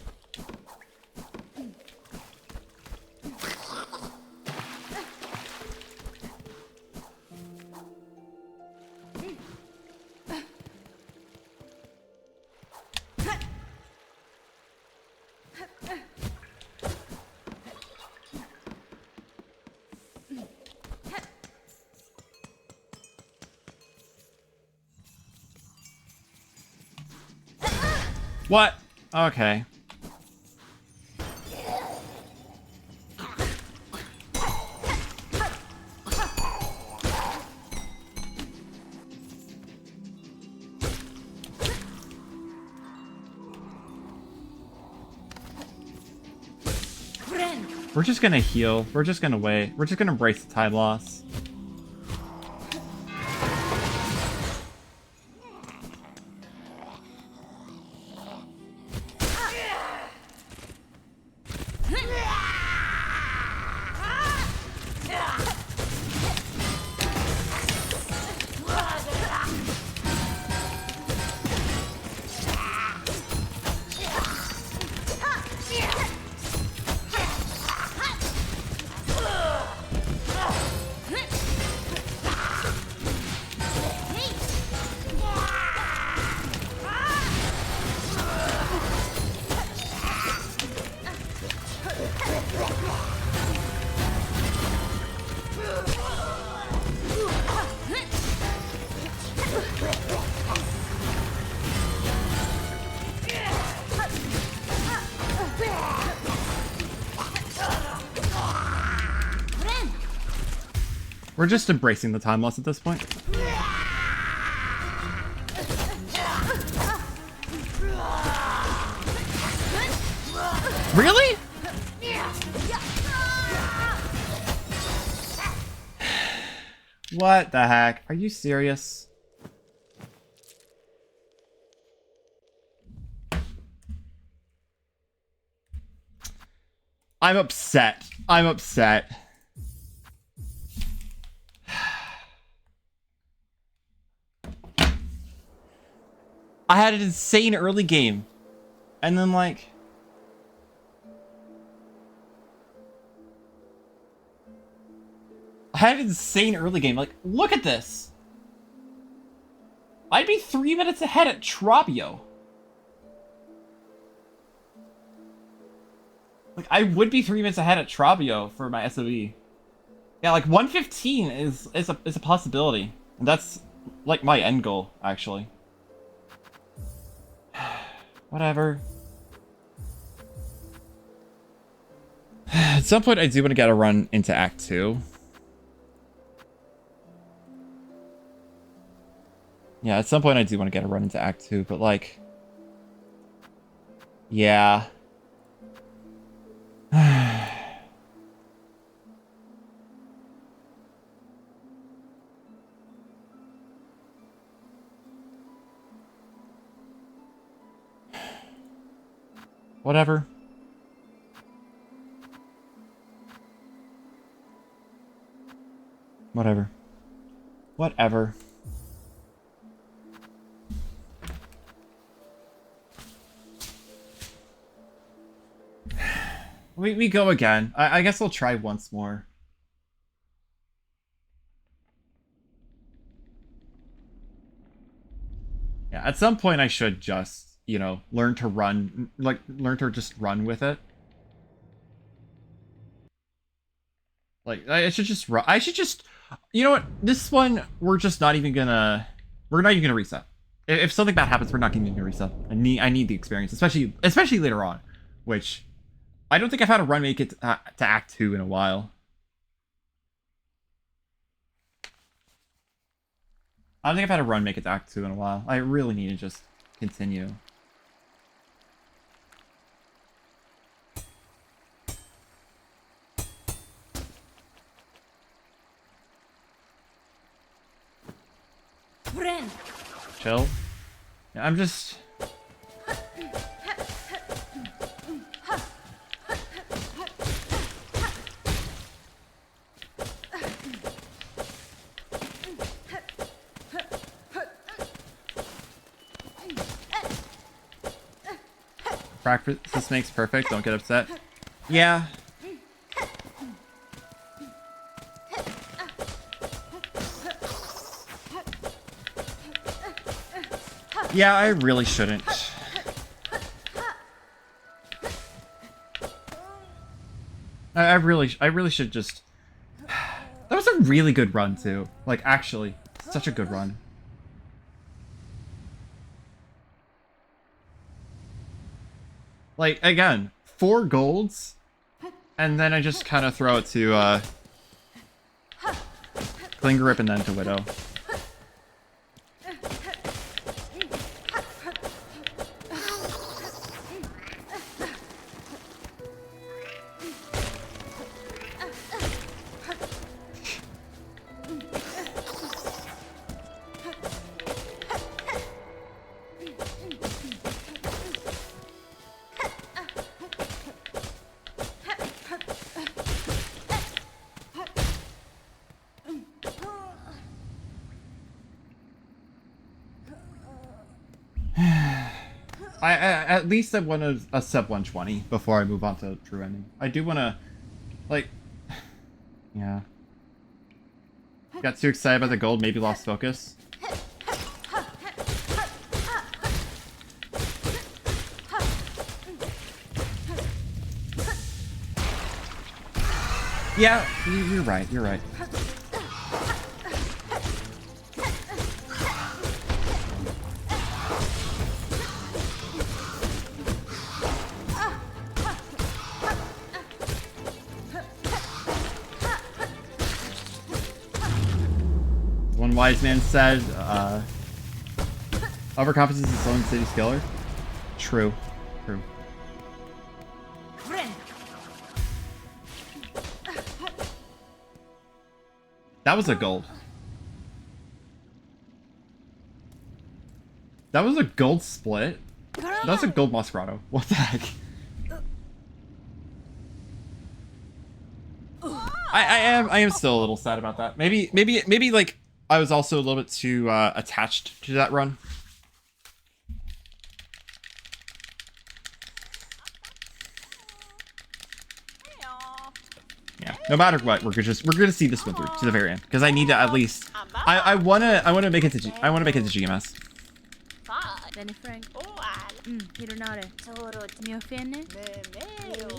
What? Okay. We're just gonna heal. We're just gonna wait. We're just gonna embrace the time loss. We're just embracing the time loss at this point. Really? What the heck? Are you serious? I'm upset. I'm upset. I had an insane early game. And then, like... I had an insane early game. Like, look at this. I'd be 3 minutes ahead at Trabio. Like, I would be 3 minutes ahead at Trabio for my SOE. Yeah, like 115 is a possibility. And that's like my end goal, actually. Whatever. At some point, I do want to get a run into Act 2. Yeah, at some point, I do want to get a run into Act 2, but like... Yeah. Whatever. Whatever. Whatever. We go again. I guess I'll try once more. Yeah, at some point I should just, you know, learn to run, like, learn to just run with it. Like, I should just run. I should just, you know what? This one, we're just not even gonna, we're not even gonna reset. If something bad happens, we're not even gonna reset. I need the experience, especially later on, which I don't think I've had a run make it to Act 2 in a while. I don't think I've had a run make it to Act 2 in a while. I really need to just continue. Chill. Yeah, I'm just... Practice makes perfect, don't get upset. Yeah. Yeah, I really shouldn't. I really should just... That was a really good run, too. Like, actually, such a good run. Like, again, 4 golds, and then I just kind of throw it to, Klingrip and then to Widow. At least I want a sub 120 before I move on to true ending. I do want to, like, yeah. Got too excited about the gold, maybe lost focus. Yeah, you're right, you're right. one wise man said, overconfidence is its own city's killer. True. True. That was a gold. That was a gold split. That was a gold Moscrado. What the heck? I am still a little sad about that. Maybe like I was also a little bit too attached to that run. Yeah. No matter what, we're gonna see this one through to the very end because I need to at least. I wanna make it to GMS. Den är Frank. Oal. Hironare. Mio fene. Miro.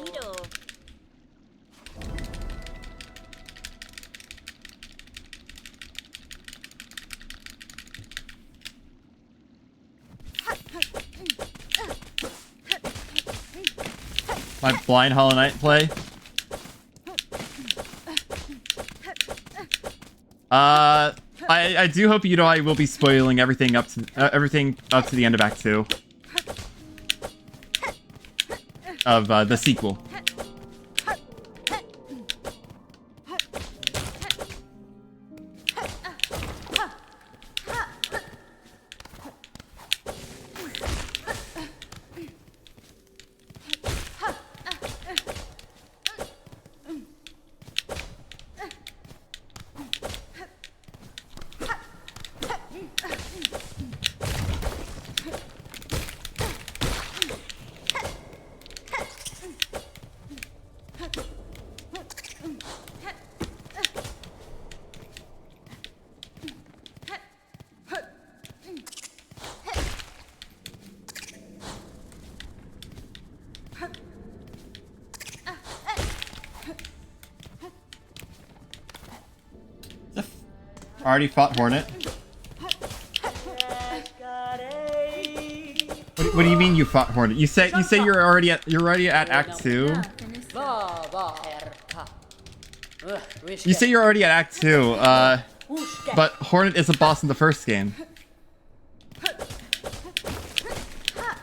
My blind Hollow Knight play. I do hope you know I will be spoiling everything up to the end of Act 2 of the sequel. Already fought Hornet. What do you mean you fought Hornet? You say you're already at Act 2. You say you're already at Act 2. But Hornet is a boss in the first game.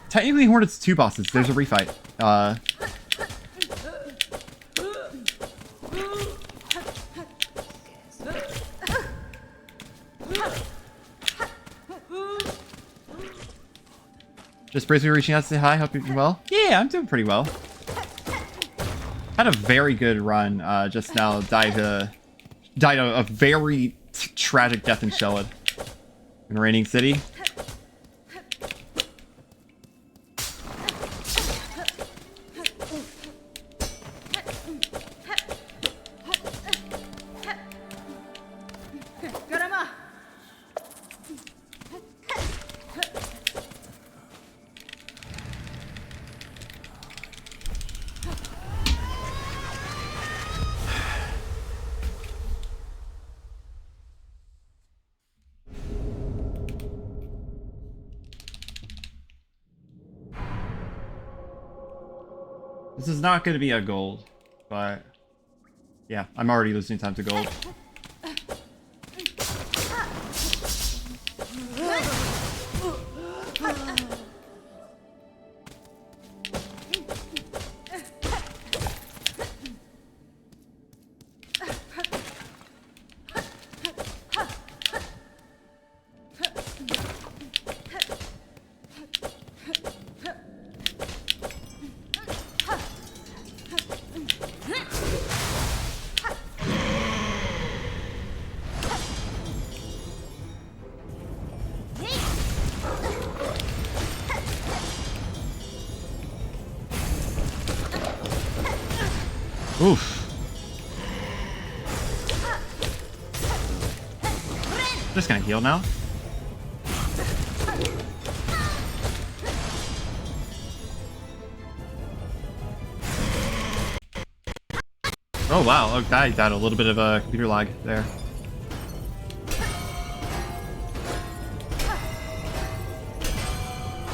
Technically, Hornet's 2 bosses. There's a refight. Just briefly reaching out to say hi. Hope you're doing well. Yeah, I'm doing pretty well. Had a very good run. Just now died a very tragic death in Shellwood in Raining City. This is not going to be a gold, but yeah, I'm already losing time to gold. Oof. Just gonna heal now. Oh wow, oh, I got a little bit of a computer lag there.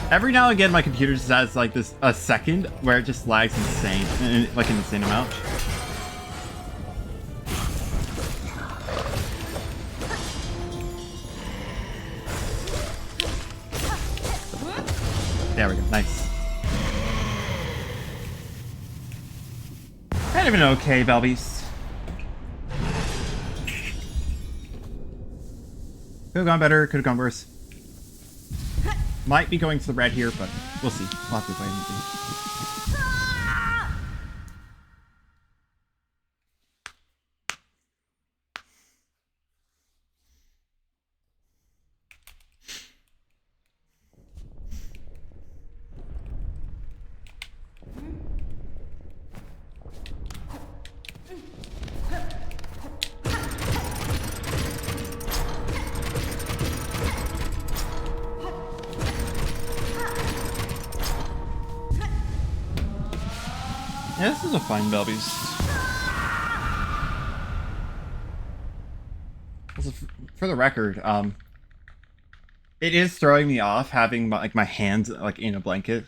Every now and again my computer just has like this a second where it just lags insane, like an insane amount. There we go. Nice. Kind of an okay Belbeast. Could have gone better, could have gone worse. Might be going to the red here, but we'll see. We'll have to wait and see. Yeah, this is a fine Belbeast. Also, for the record, it is throwing me off having my hands like in a blanket,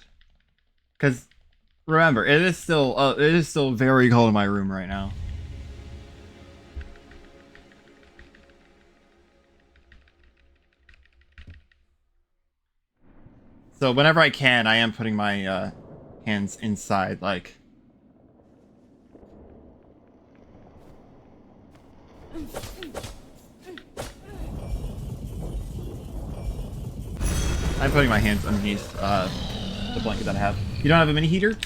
because remember it is still very cold in my room right now. So whenever I can, I am putting my hands inside, like. I'm putting my hands underneath the blanket that I have. You don't have a mini heater?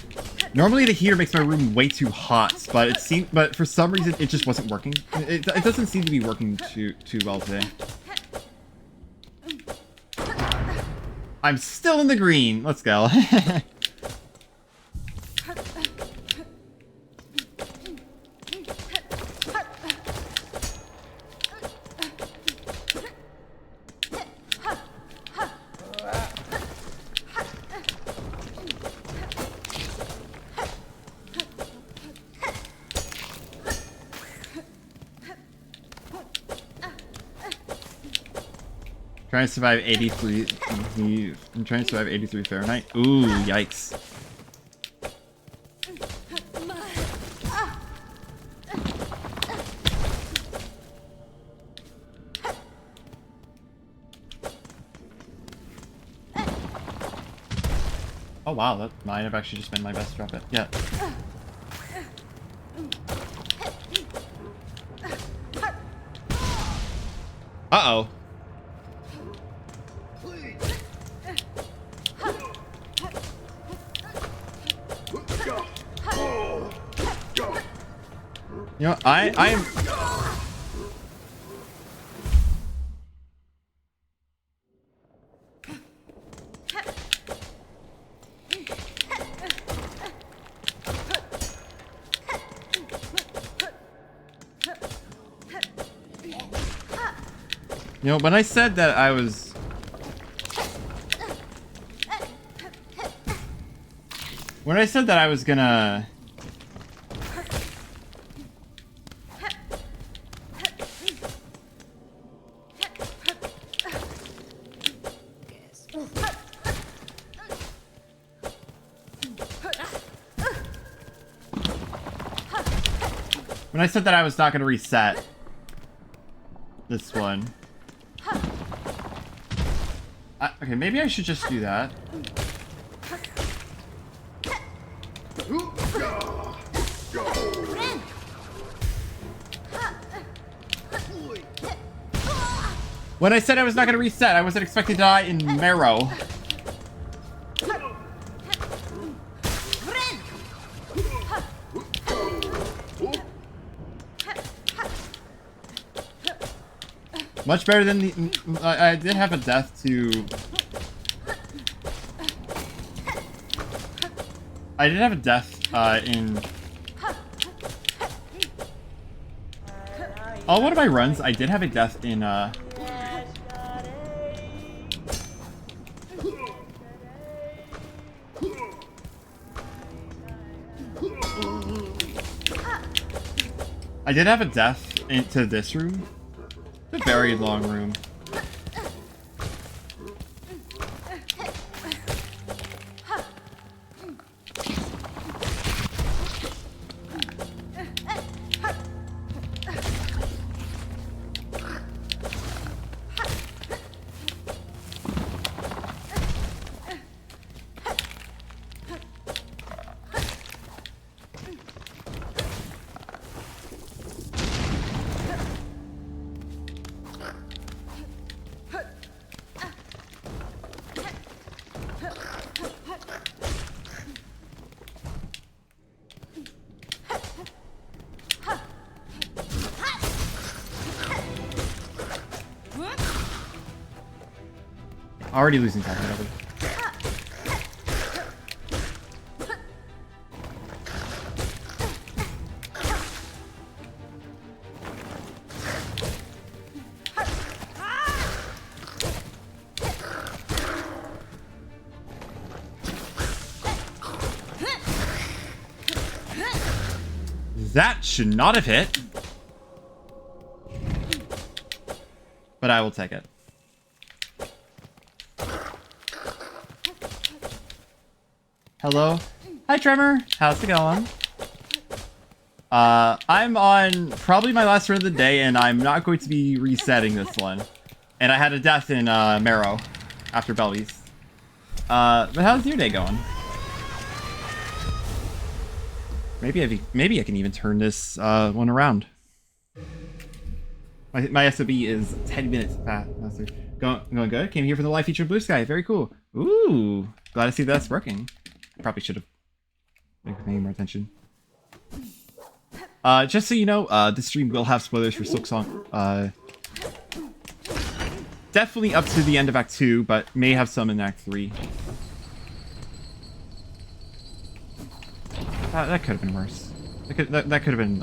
Normally the heater makes my room way too hot, but for some reason it just wasn't working. It doesn't seem to be working too well today. I'm still in the green. Let's go. Trying to survive 83. I'm trying to survive 83 Fahrenheit. Ooh, yikes. Oh wow, that might have actually just been my best drop it. Yeah. Uh-oh. You know, I'm... You know, when I said that I was... When I said that I was gonna... When I said that I was not gonna reset this one... okay, maybe I should just do that. When I said I was not going to reset, I wasn't expecting to die in marrow. Much better than the... I did have a death to... I did have a death in... Oh, one of my runs, I did have a death in... I did have a death into this room. It's a very long room. Already losing time. Whatever. That should not have hit. But I will take it. Hello? Hi, Tremor. How's it going? I'm on probably my last run of the day, and I'm not going to be resetting this one. And I had a death in Marrow after Bellies. But how's your day going? Maybe I can even turn this one around. My SOB is 10 minutes past. Going good. Came here for the live feature Blue Sky. Very cool. Ooh, glad to see that's working. Probably should have been paying more attention. Just so you know, this stream will have spoilers for Silksong. Definitely up to the end of Act 2, but may have some in Act 3. That could have been worse. That could have been,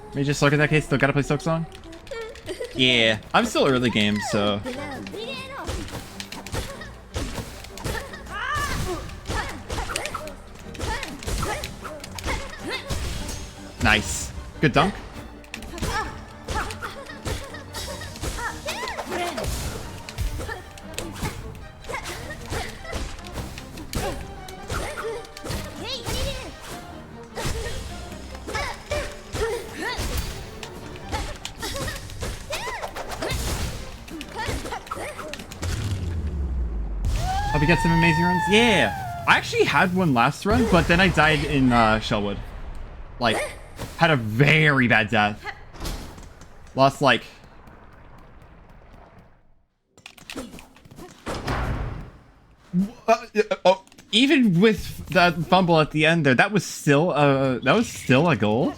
Let me just look at that case. Still gotta play Silksong? Yeah, I'm still early game, so. Nice. Good dunk. Hope you get some amazing runs. Yeah, I actually had one last run, but then I died in Shellwood. Like, had a very bad death. Lost like even with that fumble at the end there, that was still a goal.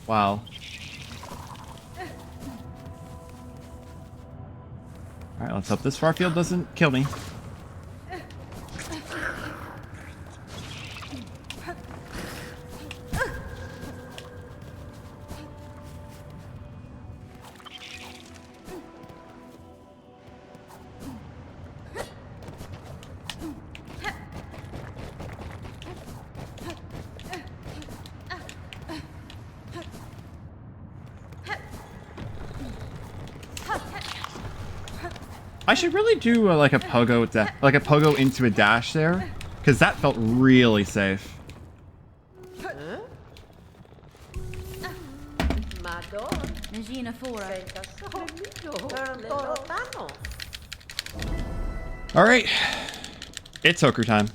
Wow. All right, let's hope this far field doesn't kill me. I should really do like a pogo into a dash there, because that felt really safe. All right, it's hooker time.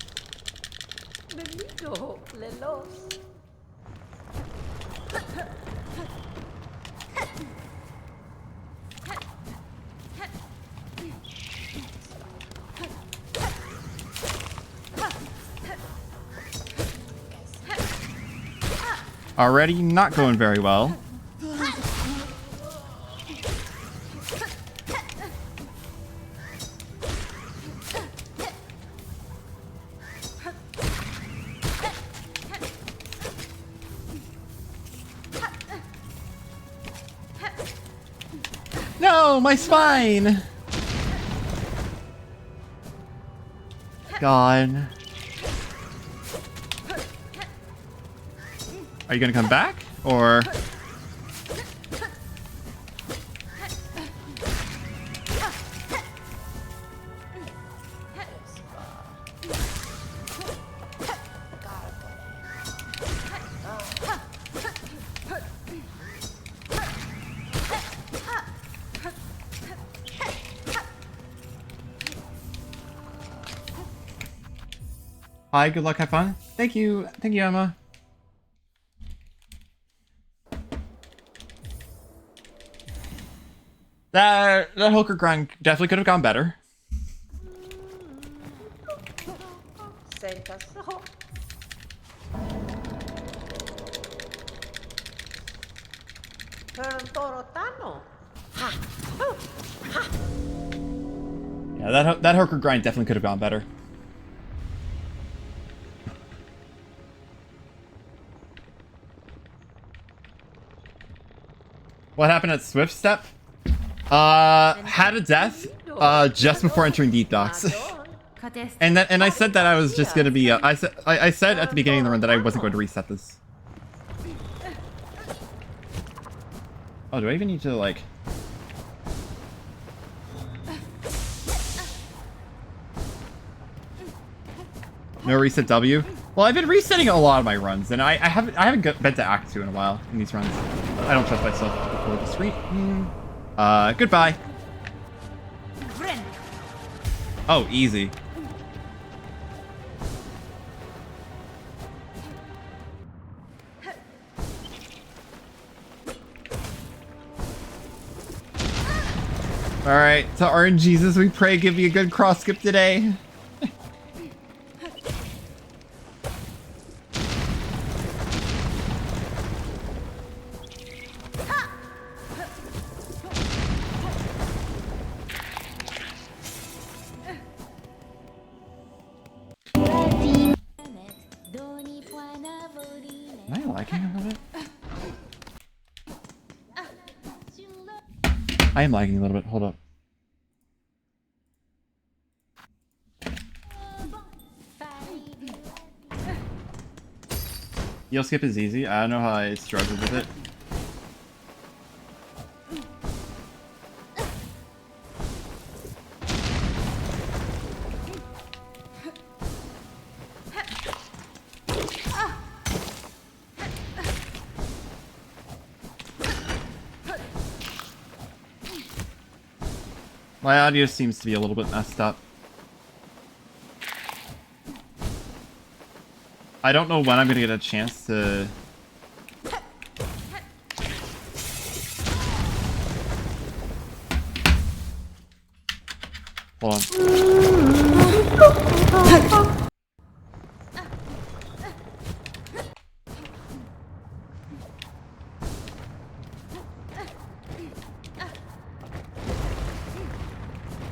Already not going very well. No, my spine! God. Are you gonna come back, or? Hi, good luck, have fun. Thank you, Emma. That hooker grind definitely could have gone better. presenta so. Toro Tano. Yeah, that hooker grind definitely could have gone better. What happened at Swift Step? Had a death just before entering Deep Docks. And I said that I was just gonna be I said at the beginning of the run that I wasn't going to reset this. Oh, do I even need to like no reset W? Well, I've been resetting a lot of my runs, and I haven't been to Act 2 in a while in these runs. I don't trust myself before the screen. Goodbye. Oh, easy. Alright, to RNGesus we pray give me a good cross skip today. Am I lagging a little bit? I am lagging a little bit, hold up. Yell skip is easy. I don't know how I struggled with it. My audio seems to be a little bit messed up. I don't know when I'm gonna get a chance to... Hold on.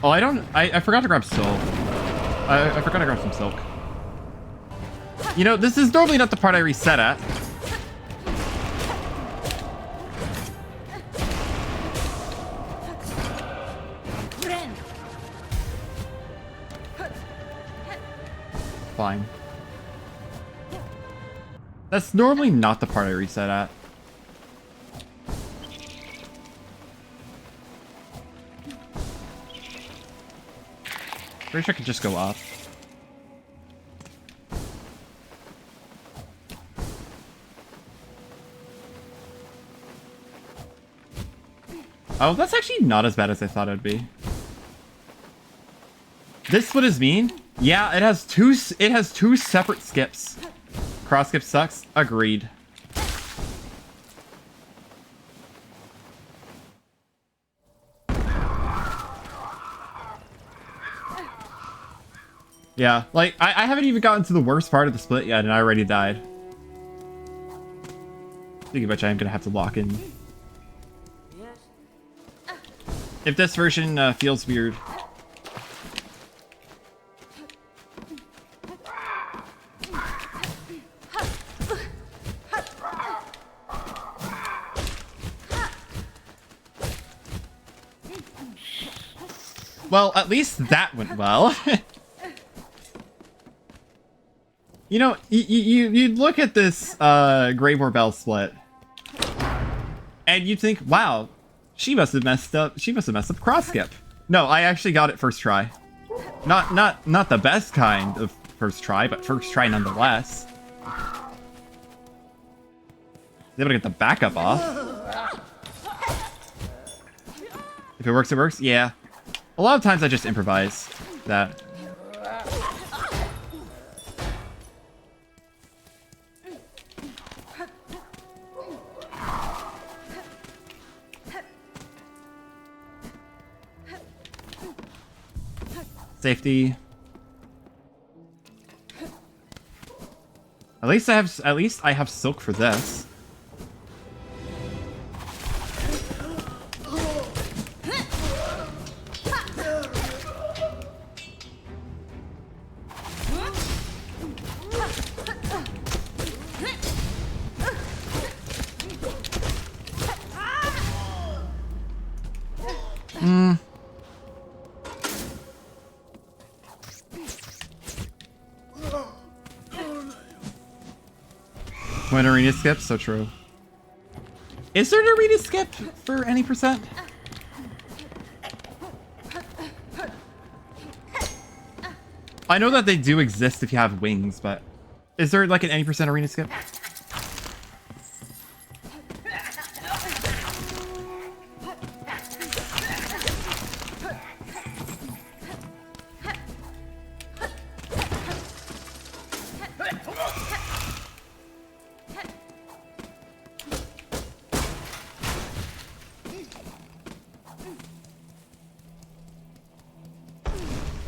Oh, I forgot to grab silk. I forgot to grab some silk. You know, this is normally not the part I reset at. Fine. That's normally not the part I reset at. Pretty sure I could just go up. Oh, that's actually not as bad as I thought it would be. This what does mean? Yeah, it has two separate skips. Cross skip sucks. Agreed. Yeah, like, I haven't even gotten to the worst part of the split yet, and I already died. Speaking of which, I am gonna have to lock in. If this version feels weird. Well, at least that went well. You know, you look at this Grave War Bell split, and you'd think, wow, she must have messed up. She must have messed up cross skip. No, I actually got it first try. Not the best kind of first try, but first try nonetheless. Able to get the backup off. If it works, it works. Yeah. A lot of times I just improvise that. Safety. At least I have silk for this. When arena skip, so true. Is there an arena skip for any percent? I know that they do exist if you have wings, but is there like an any percent arena skip?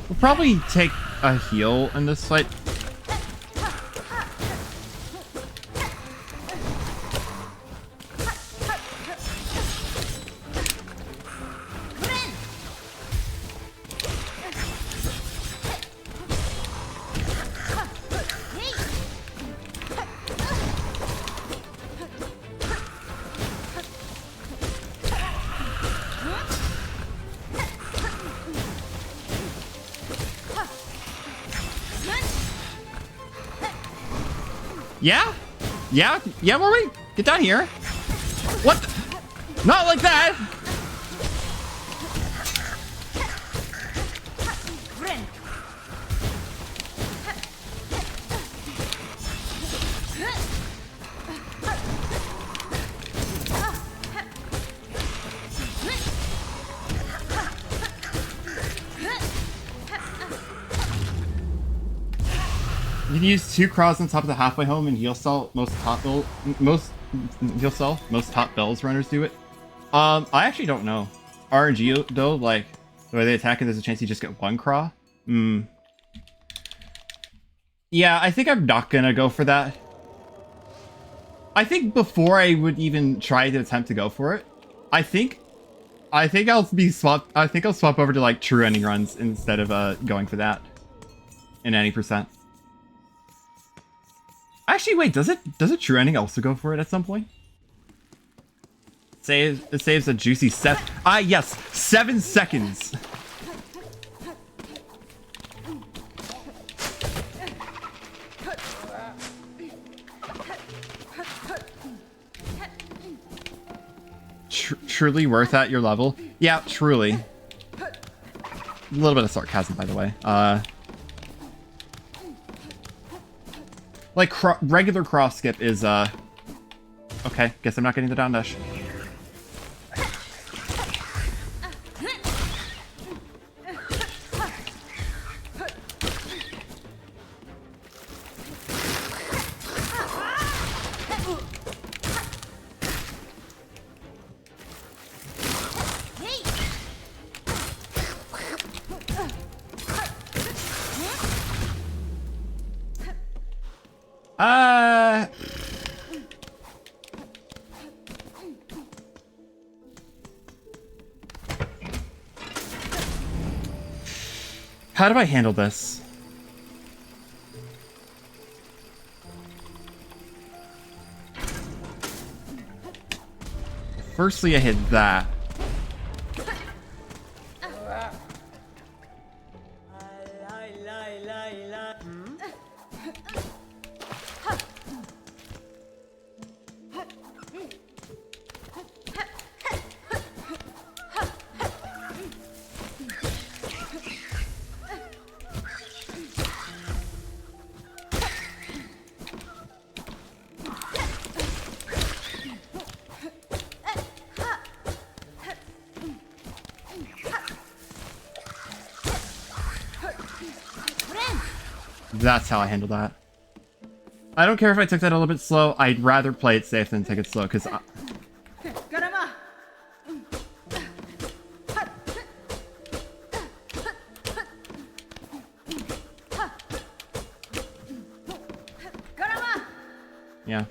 We'll probably take a heal in this fight. Yeah, Rory? Get down here. What? Not like that! You can use 2 crawls on top of the halfway home and heal cell. Most top bells runners do it. I actually don't know. RNG though, like the way they attack it, there's a chance you just get 1 craw. Yeah, I think I'm not gonna go for that. I think before I would even try to attempt to go for it, I think I'll swap over to like true ending runs instead of going for that in any percent. Actually, wait, does it true ending also go for it at some point? It saves a juicy yes, 7 seconds. Truly worth at your level? Yeah, truly. A little bit of sarcasm, by the way. Like, regular cross skip is, okay, guess I'm not getting the down dash. How do I handle this? Firstly, I hit that. That's how I handle that. I don't care if I took that a little bit slow. I'd rather play it safe than take it slow, because Yeah.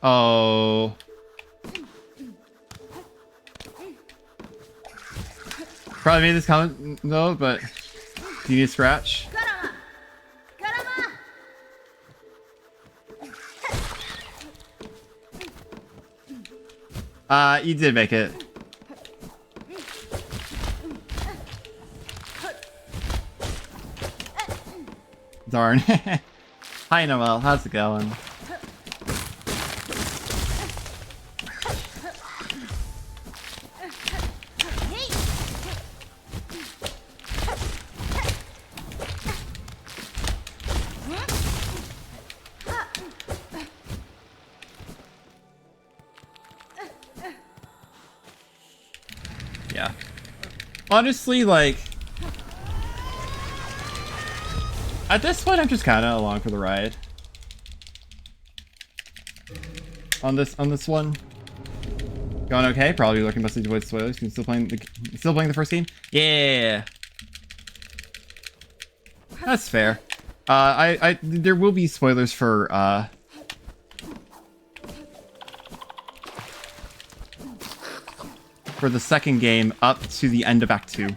Oh. Probably made this comment though, but do you need a scratch? You did make it. Darn. Hi Noel, how's it going? Yeah. Honestly, like, at this point, I'm just kind of along for the ride. On this one, going okay. Probably looking mostly to avoid spoilers. Still playing the first game. Yeah, that's fair. There will be spoilers for the second game up to the end of Act 2.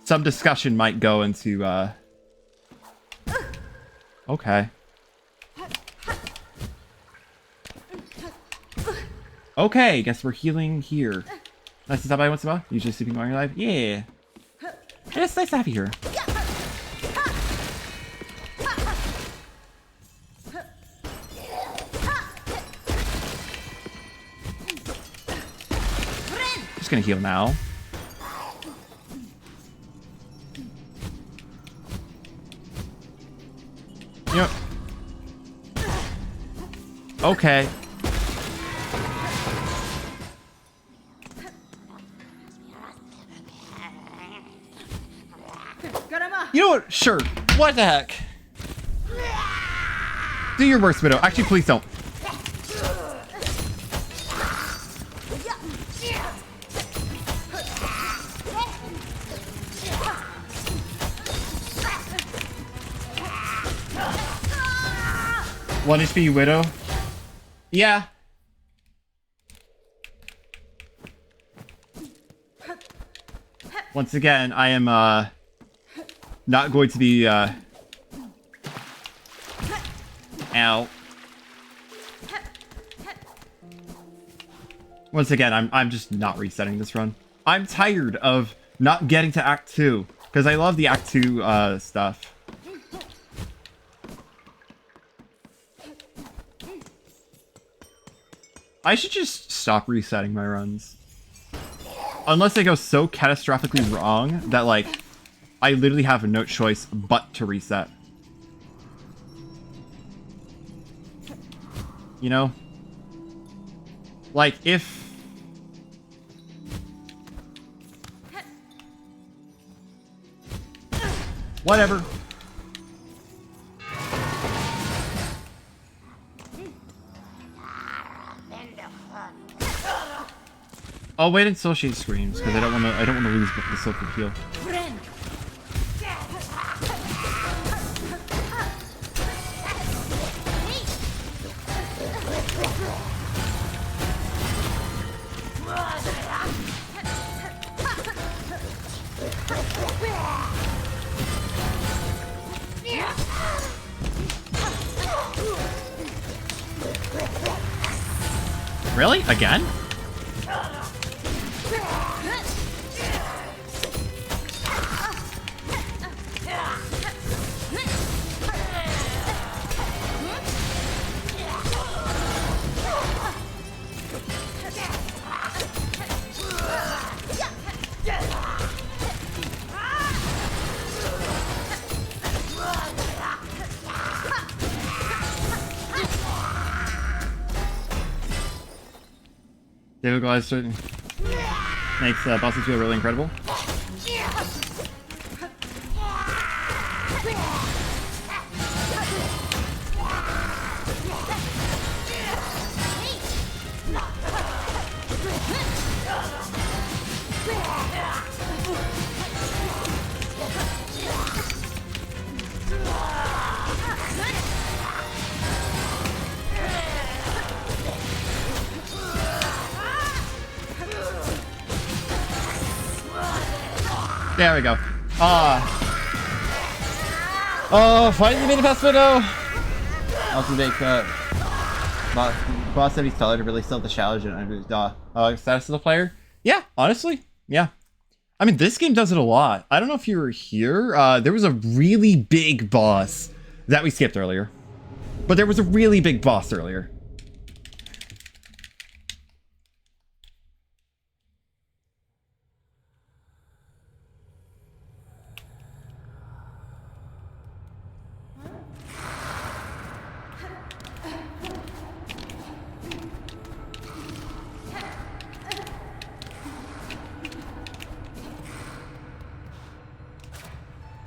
Some discussion might go into, okay. Okay, guess we're healing here. Nice to stop by once in a while. Usually sleeping while you're alive. Yeah. It's nice to have you here. Just gonna heal now. You know. Okay. You know what? Sure. What the heck? Do your worst, Widow. Actually, please don't. One HP Widow. Yeah. Once again, I am not going to be ow. Once again, I'm just not resetting this run. I'm tired of not getting to Act 2 because I love the Act 2 stuff. I should just stop resetting my runs. Unless they go so catastrophically wrong that, like, I literally have no choice but to reset. You know? Like, if... Whatever. I'll wait until she screams because I don't want to lose the silken heal. Really? Again? David Goliath makes bosses feel really incredible. There we go. Oh, finally made it past Widow! Also make, boss said he's taller to really sell the challenge and status of the player. Yeah, honestly, yeah. I mean, this game does it a lot. I don't know if you were here. There was a really big boss that we skipped earlier. But there was a really big boss earlier.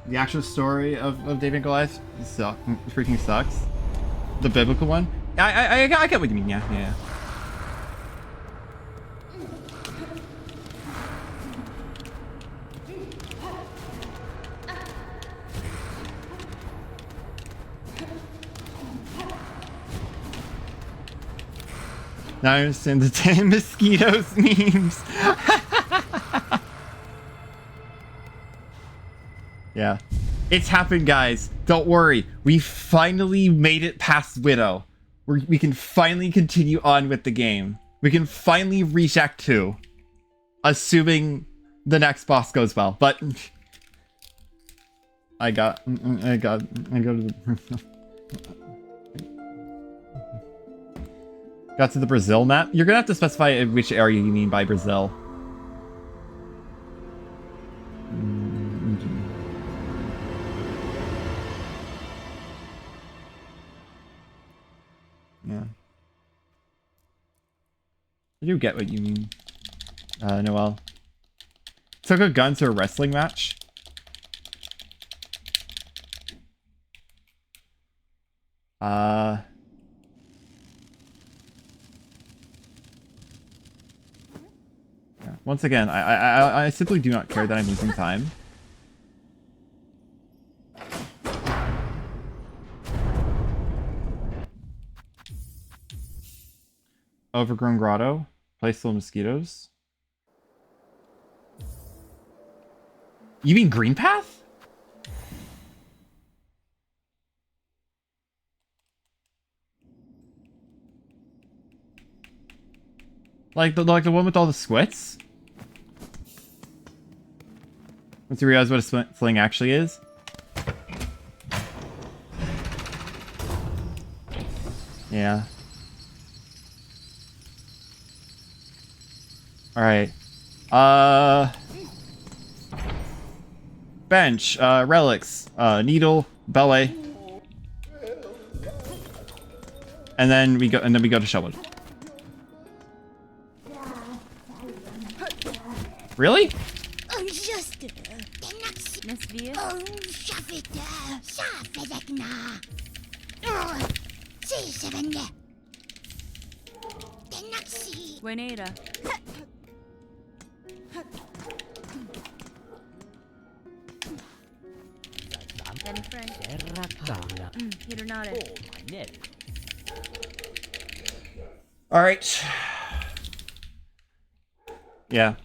The actual story of David and Goliath freaking sucks. The biblical one. I get what you mean. Yeah. Now I understand the damn mosquitoes memes. Yeah. It's happened, guys. Don't worry. We finally made it past Widow. We can finally continue on with the game. We can finally reach Act 2. Assuming the next boss goes well. But I go to the got to the Brazil map. You're gonna have to specify which area you mean by Brazil. Yeah. I do get what you mean, Noel. Took a gun to a wrestling match. Yeah. Once again, I simply do not care that I'm losing time. Overgrown grotto. Place full of mosquitoes. You mean green path? Like the one with all the squits? Once you realize what a sling actually is. Yeah. Alright. Bench, relics, needle, belay. And then we go to Shelwood. Really? Buenera. Danny Frank. Hironare. Alright. Yeah.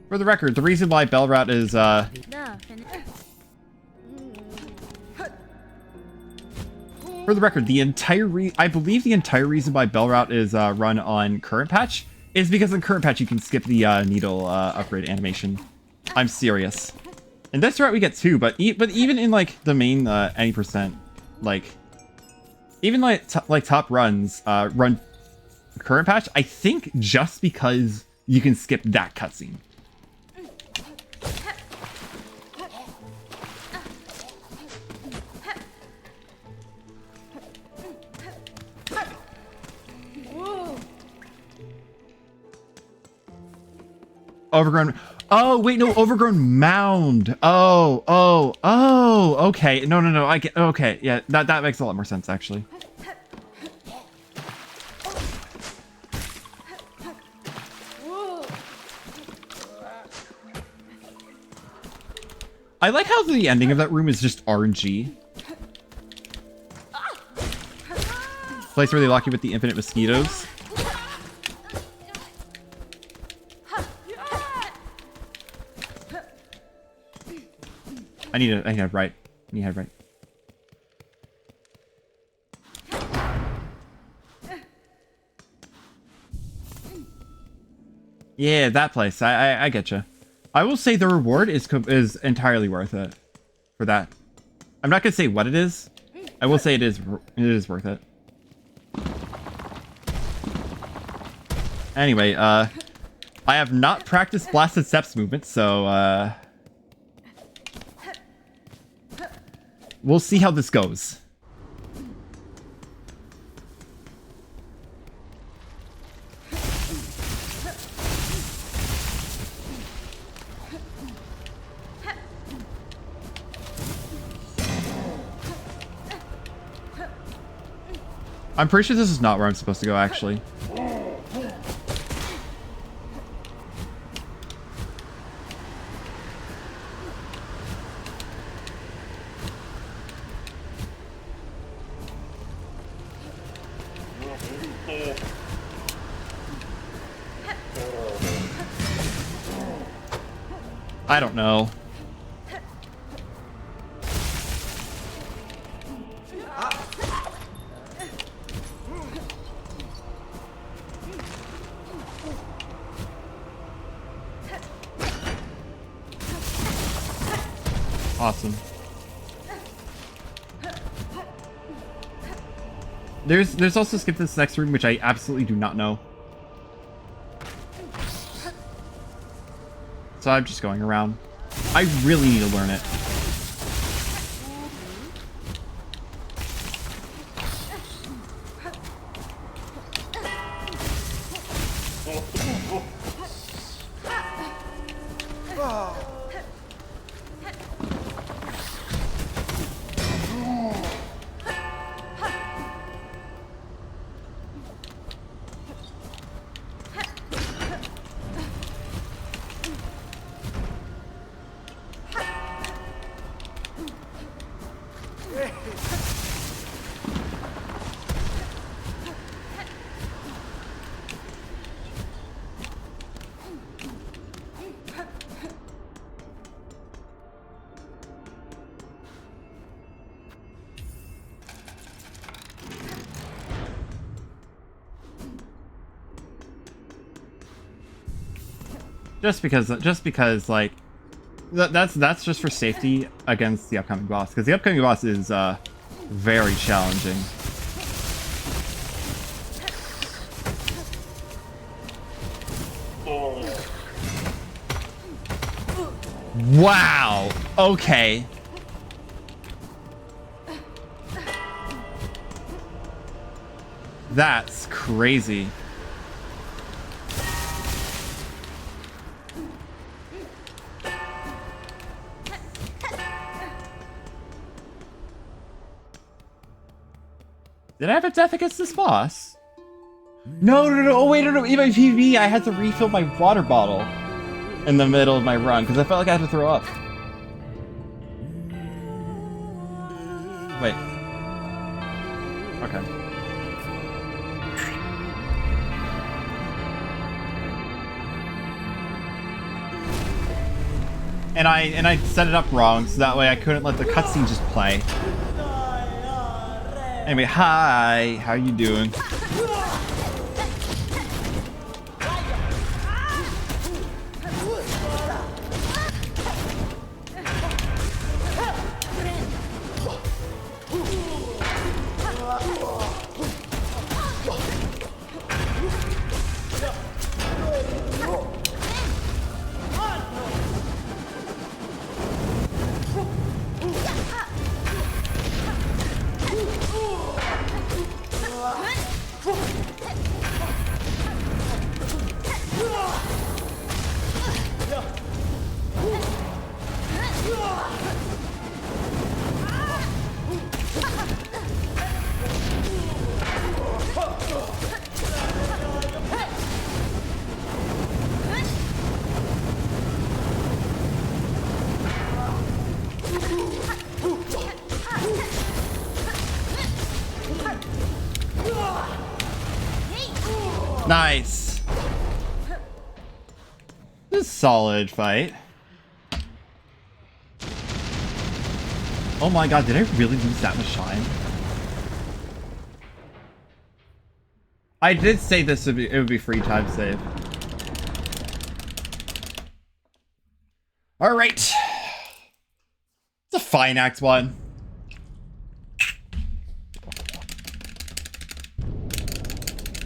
For the record, the reason why Bellrout is, for the record, I believe the entire reason why Bellrout is run on current patch is because in current patch you can skip the needle upgrade animation. I'm serious. In this route we get 2, but even in like the main any percent, like even like top runs run current patch, I think just because you can skip that cutscene. Overgrown. Oh wait, no, overgrown mound. Oh, okay. No. I get. Okay, yeah, that makes a lot more sense actually. I like how the ending of that room is just RNG. Place where they lock you with the infinite mosquitoes. I need to head right. I need to head right. Yeah, that place. I get you. I will say the reward is entirely worth it for that. I'm not gonna say what it is. I will say it is worth it. Anyway, I have not practiced blasted steps movement, so we'll see how this goes. I'm pretty sure this is not where I'm supposed to go, actually. I don't know. Awesome. There's also skip this next room, which I absolutely do not know. So I'm just going around. I really need to learn it. Just because, like, that's just for safety against the upcoming boss, because the upcoming boss is very challenging. Wow. Okay. That's crazy. Did I have a death against this boss? No. Oh, wait, no. In my PvP, I had to refill my water bottle in the middle of my run because I felt like I had to throw up. Wait. Okay. And I set it up wrong, so that way I couldn't let the cutscene just play. Anyway, hi, how you doing? Nice. This is a solid fight. Oh my god, did I really lose that much time? I did say this would be, it would be free time save. Alright. It's a fine Act 1.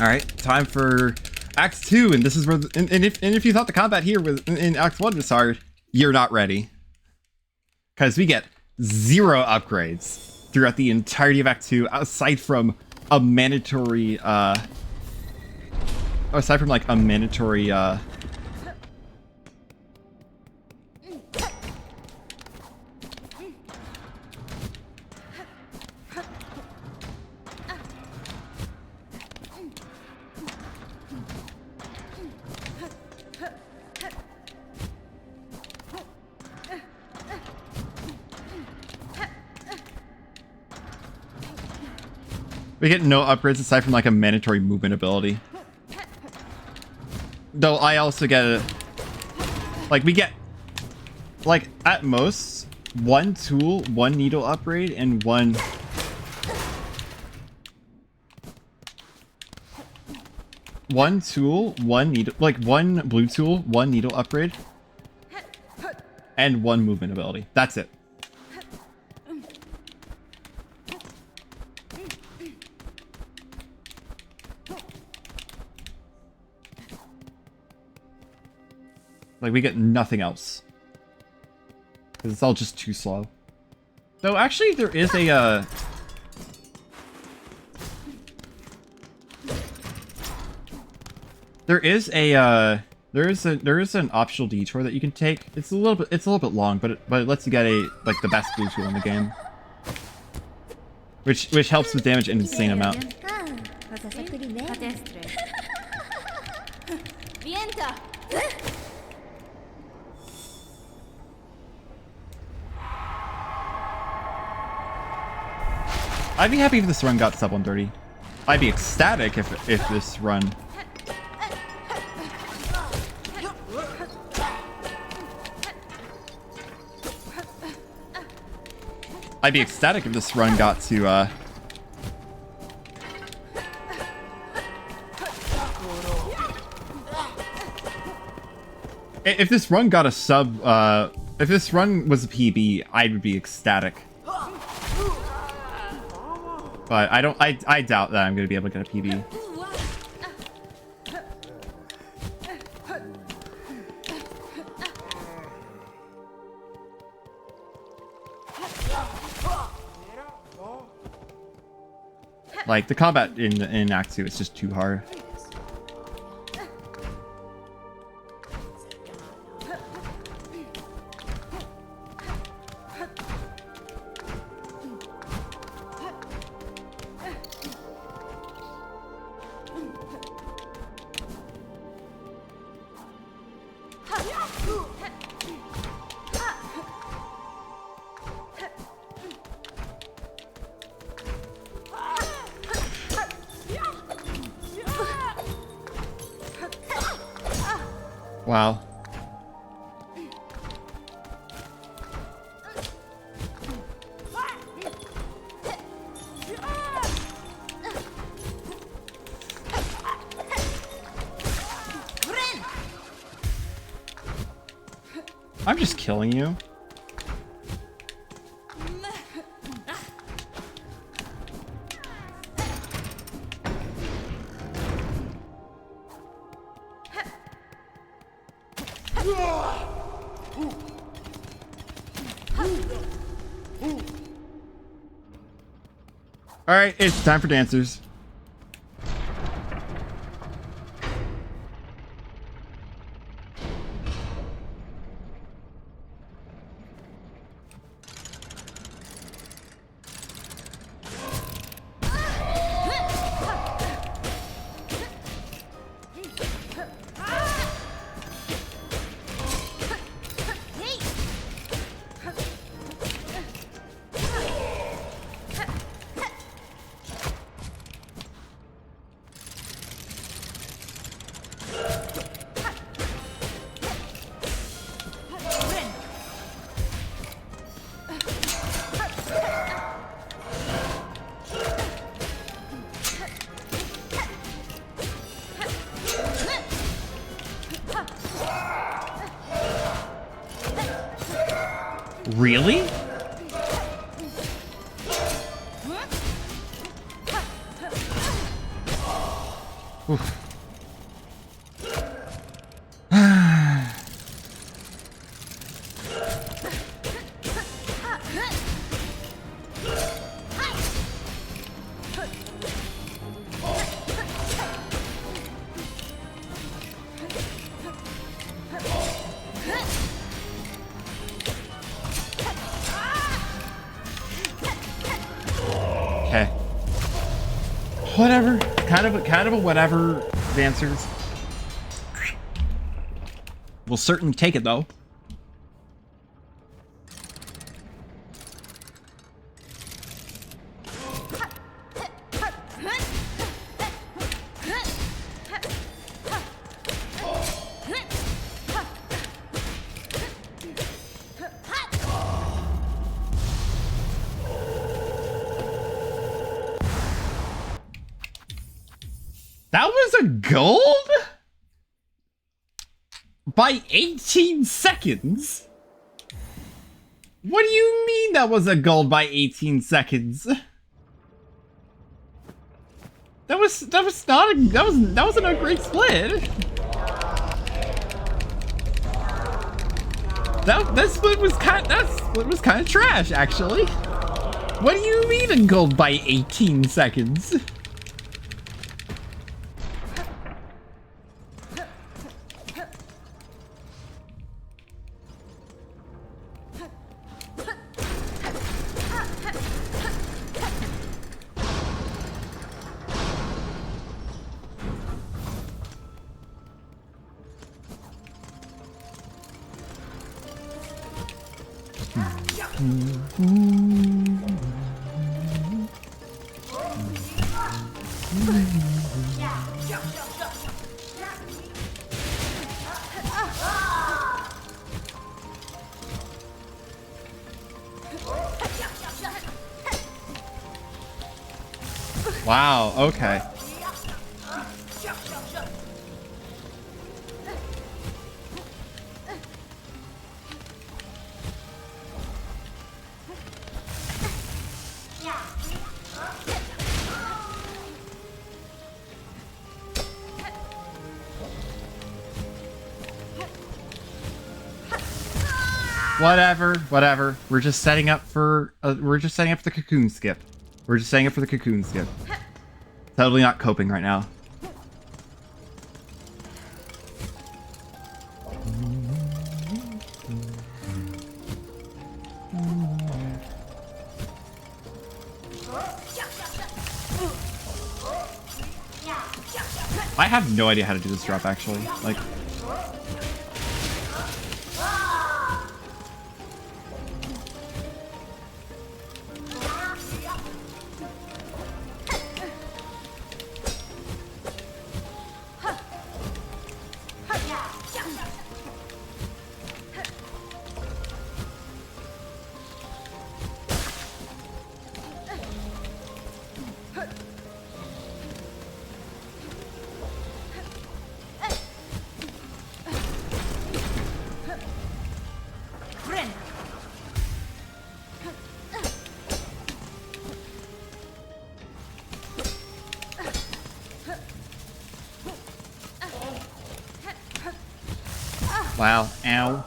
Alright, time for Act 2, and this is where and if you thought the combat here was in Act 1 was hard, you're not ready. Because we get 0 upgrades throughout the entirety of Act 2, aside from a mandatory we get no upgrades aside from like a mandatory movement ability. Though I also get a, like we get like at most 1 tool, 1 needle upgrade, and 1 tool, 1 needle, like 1 blue tool, 1 needle upgrade, and 1 movement ability. That's it. Like, we get nothing else. Because it's all just too slow. So, actually, there is a, there is an optional detour that you can take. It's a little bit long, but it lets you get like the best blue tool in the game. Which helps with damage an insane amount. I'd be happy if this run got sub 130. I'd be ecstatic if this run. I'd be ecstatic if this run got to if this run got a sub if this run was a PB, I would be ecstatic. But I doubt that I'm going to be able to get a PB. Like, the combat in Act 2 is just too hard. Wow. I'm just killing you. All right, it's time for dancers. Really? Oof. Okay. Whatever. Kind of a whatever answers. We'll certainly take it though. That was a gold? By 18 seconds? What do you mean that was a gold by 18 seconds? That wasn't a great split. That split was kind of trash, actually. What do you mean a gold by 18 seconds? Wow, okay. Whatever. We're just setting up for the cocoon skip. Totally not coping right now. I have no idea how to do this drop, actually. Like, wow, ow.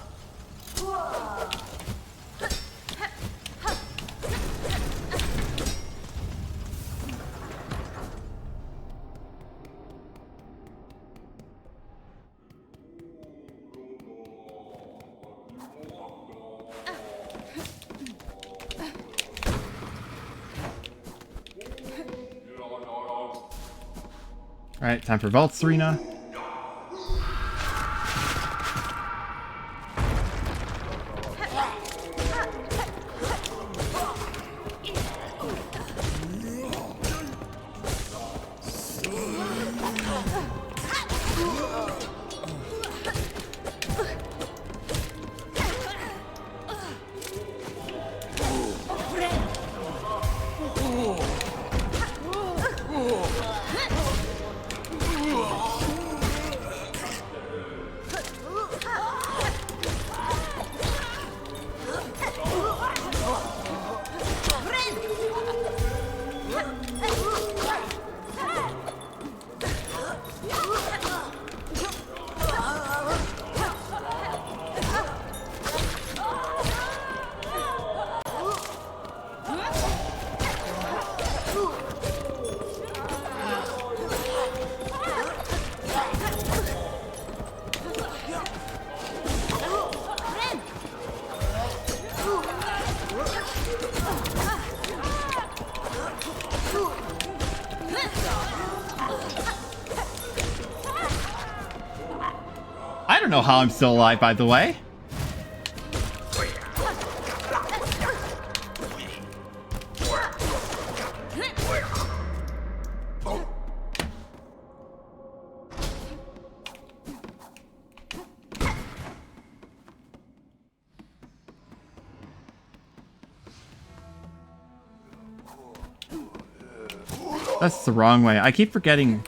Alright, time for Vault Serena. don't know how I'm still alive, by the way. That's the wrong way. I keep forgetting.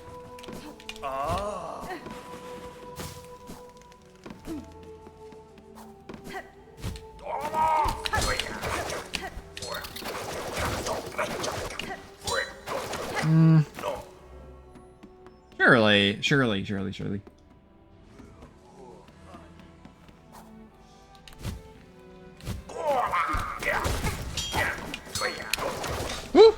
Surely. Woo!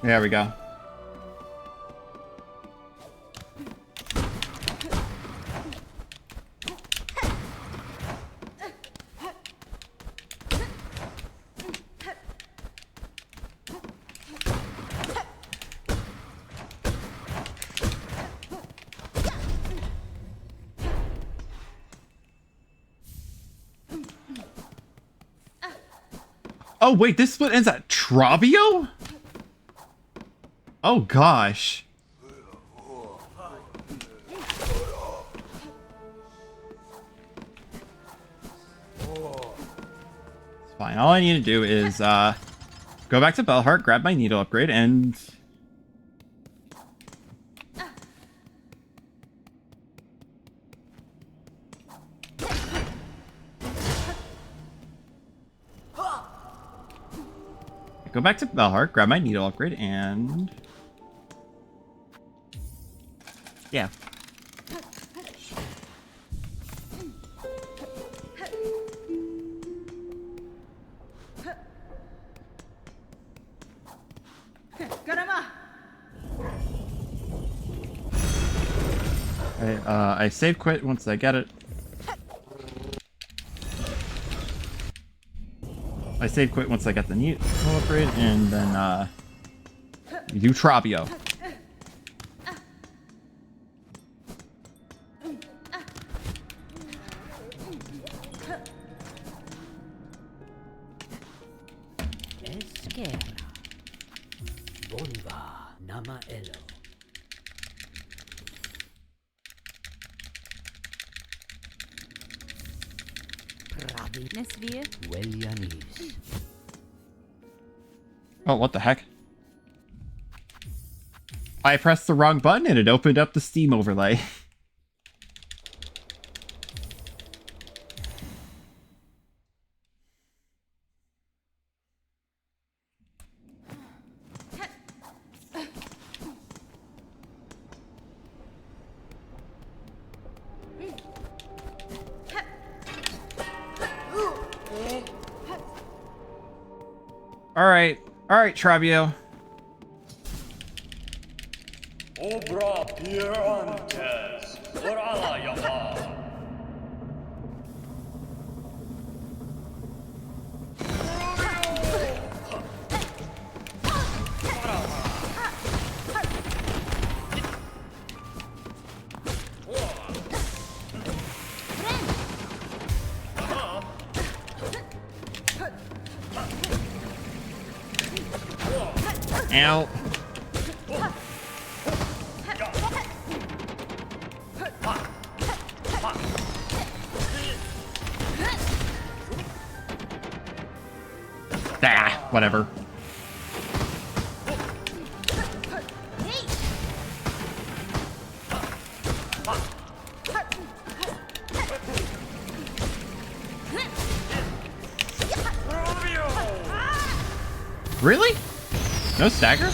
There we go. Oh wait, this split ends at Travio? Oh gosh. It's fine. All I need to do is go back to Bellheart, grab my needle upgrade, and go back to Bellheart, grab my needle upgrade, and yeah. I save quit once I get it. I save quit once I get the needle upgrade, and then we do Travio. Esquerra. Bonva nama elo. Nesvir. Wellianis. Oh, what the heck? I pressed the wrong button and it opened up the Steam overlay. All right, Travio. Obra Pierantes, Orala Yama. Ow. Ah, whatever. Really? No stagger?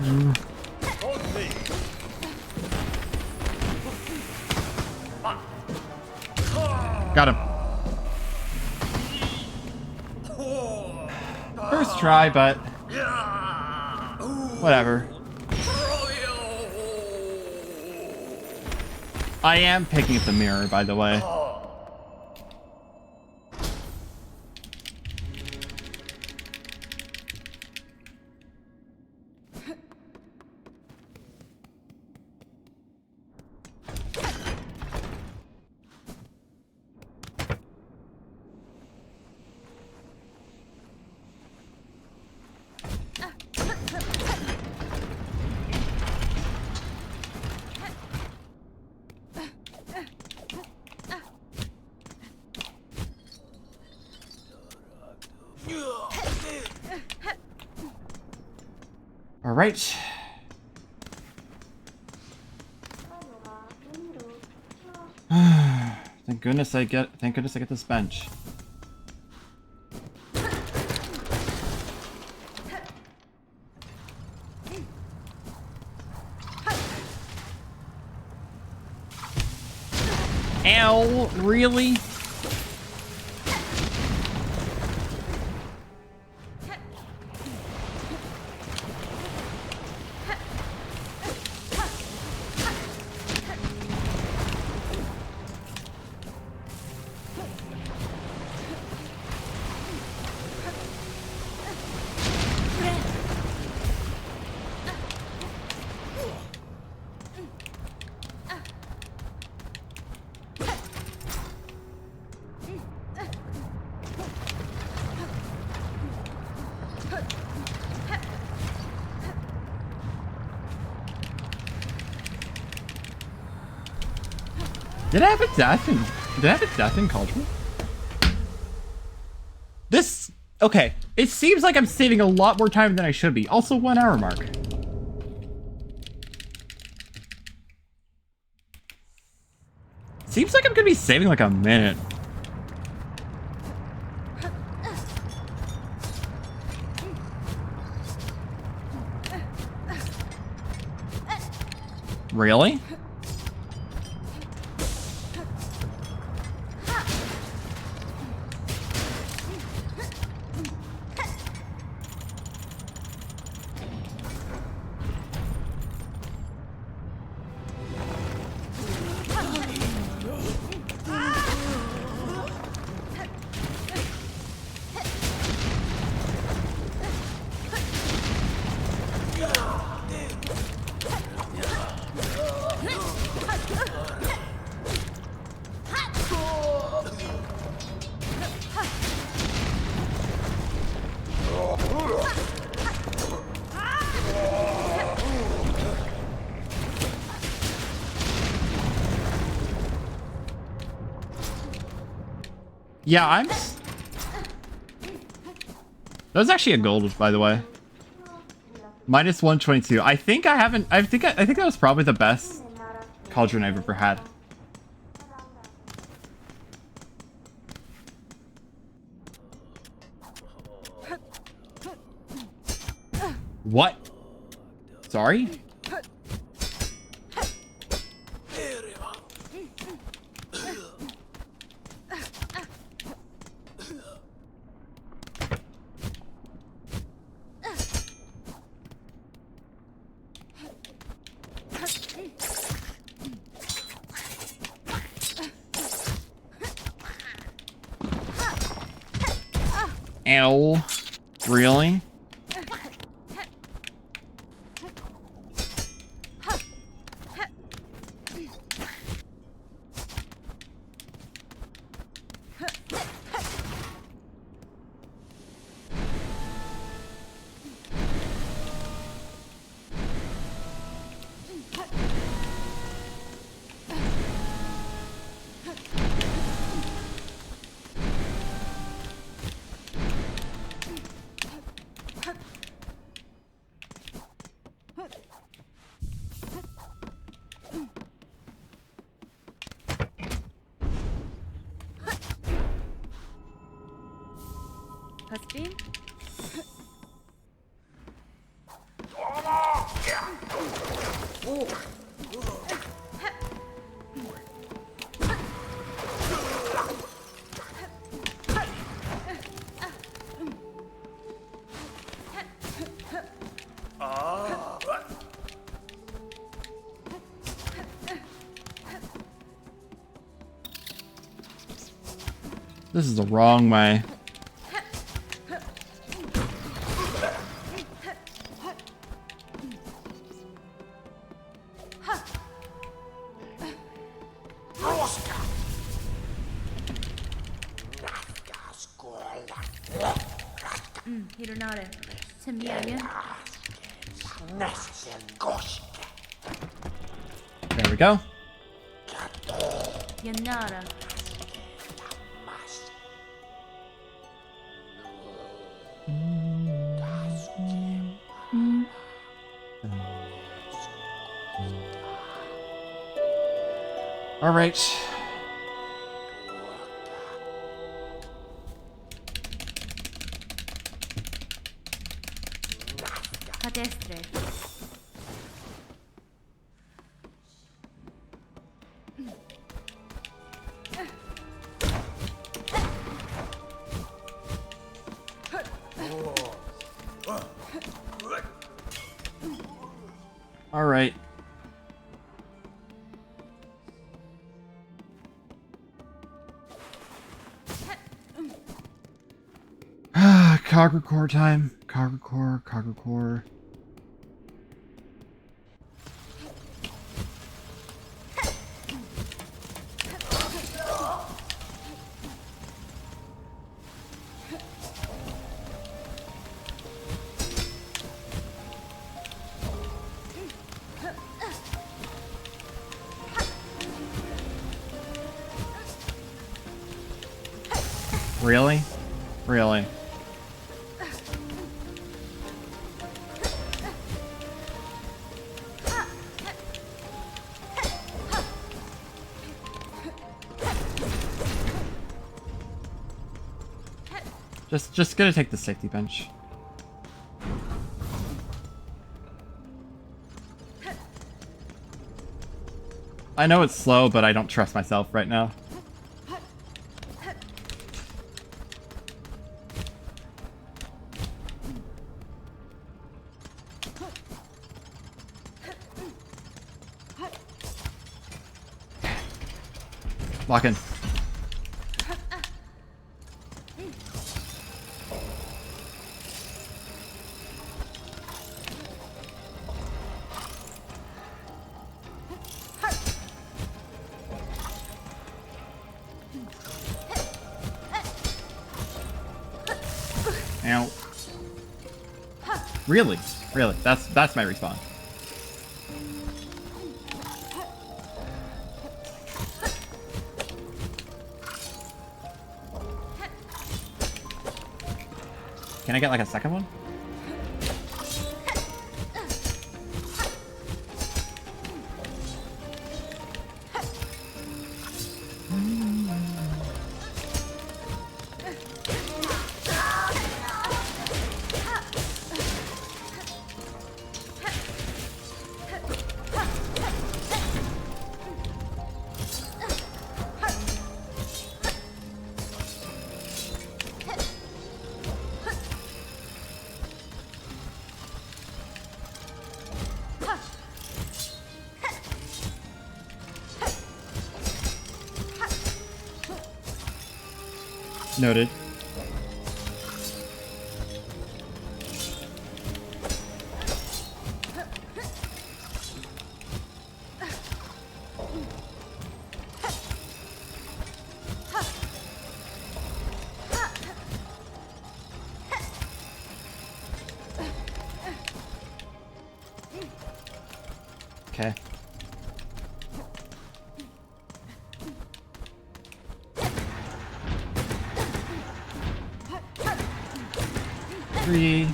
Don't me. Got him. First try, but whatever. I am picking up the mirror, by the way. All right. Thank goodness I get this bench. Ow, really? Did I have a death in Cauldron? This, okay. It seems like I'm saving a lot more time than I should be. Also, 1 hour mark. Seems like I'm gonna be saving like a minute. Really? Yeah, that was actually a gold, by the way. Minus 122. I think that was probably the best cauldron I've ever had. What? Sorry? Ow. Really? Has been? This is the wrong way. Hironare. Semjägen. There we go. Janara. All right. Kadestre. All right. Cogger core time. Cogger core. Cogger core. Really? Really? Just gonna take the safety bench. I know it's slow, but I don't trust myself right now. Lock in. Ow. Really? Really? That's my respawn. Can I get like a second one? Noted. Okay. Three.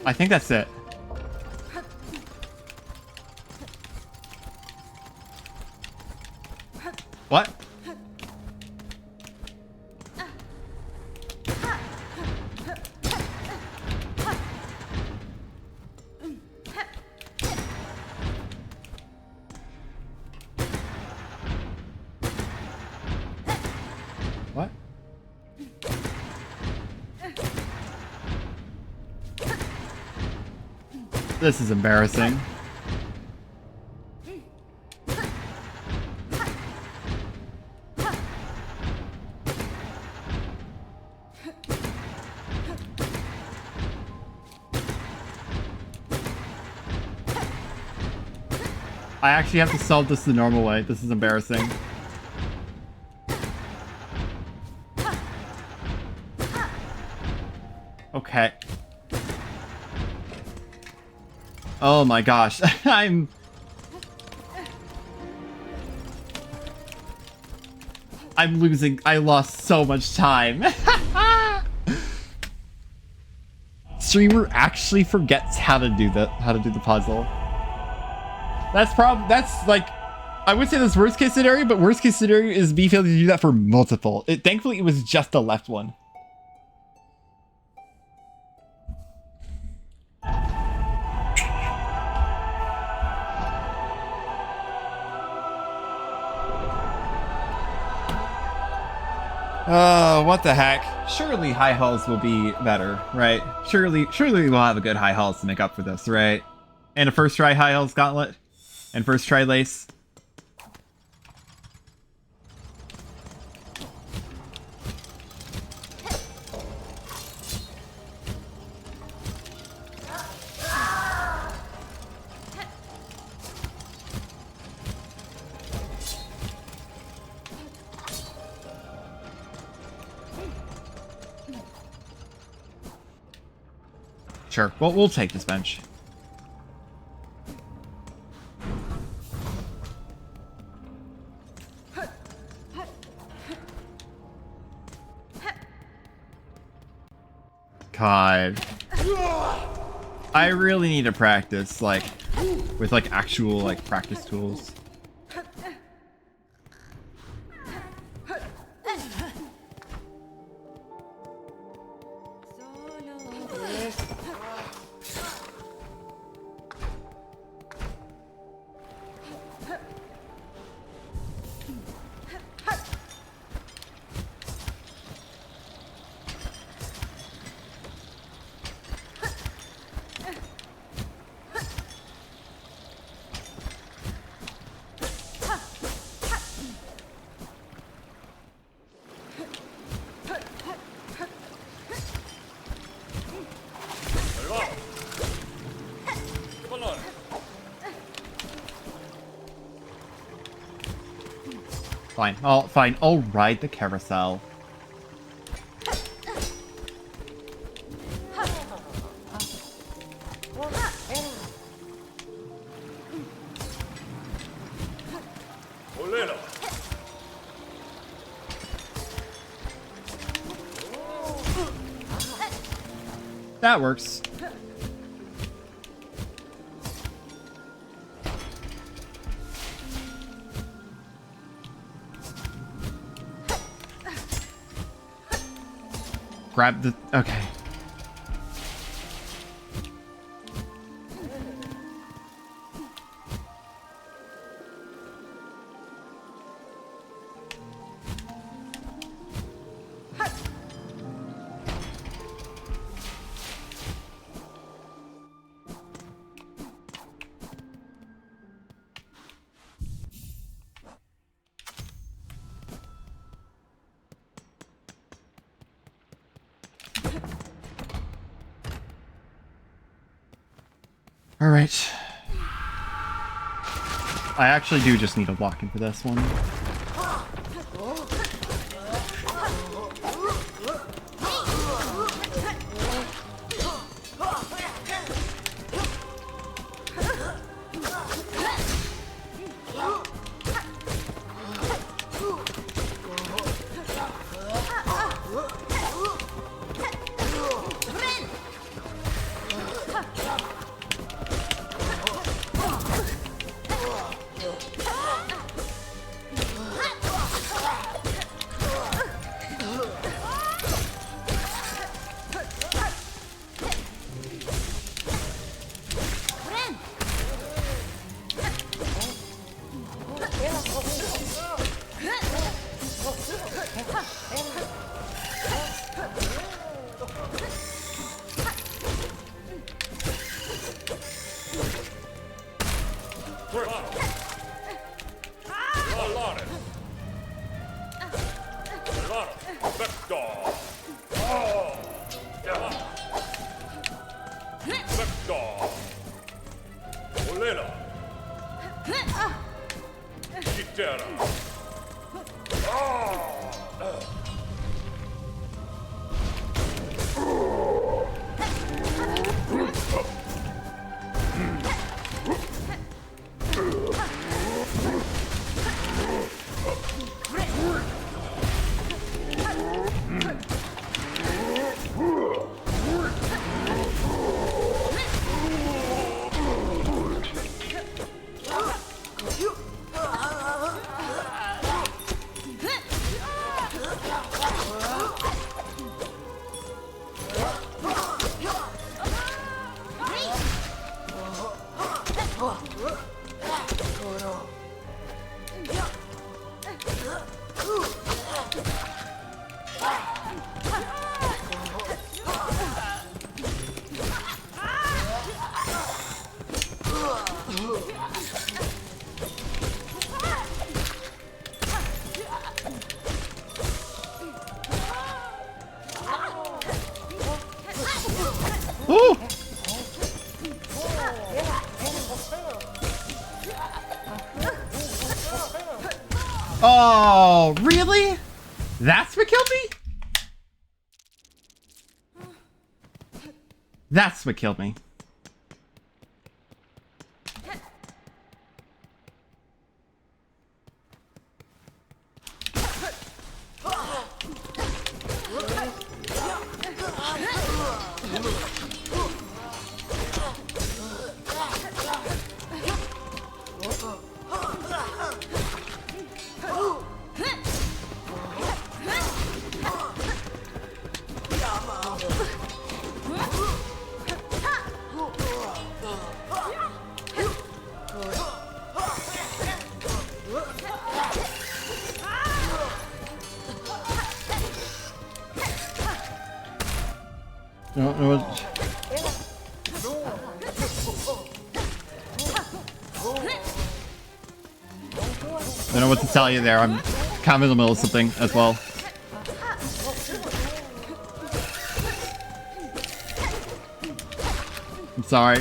I think that's it. What? This is embarrassing. I actually have to solve this the normal way. This is embarrassing. Okay. Oh my gosh. I'm losing. I lost so much time. Streamer actually forgets how to do the puzzle. That's like, I would say that's worst case scenario, but worst case scenario is me failing to do that for multiple. Thankfully it was just the left one. Oh, what the heck? Surely high halls will be better, right? Surely we'll have a good high halls to make up for this, right? And a first try high halls gauntlet? And first try lace? Sure, well, we'll take this bench. God. I really need to practice, like, with, like, actual, like, practice tools. Fine. Oh, fine. I'll ride the carousel. That works. Grab the... Okay. All right. I actually do just need a block in for this one. Valare. Valare. Vector. Vector. Olera. Gitera. Ooh! Oh, really? That's what killed me? That's what killed me. No, no. I don't know what to tell you there. I'm kind of in the middle of something as well. I'm sorry.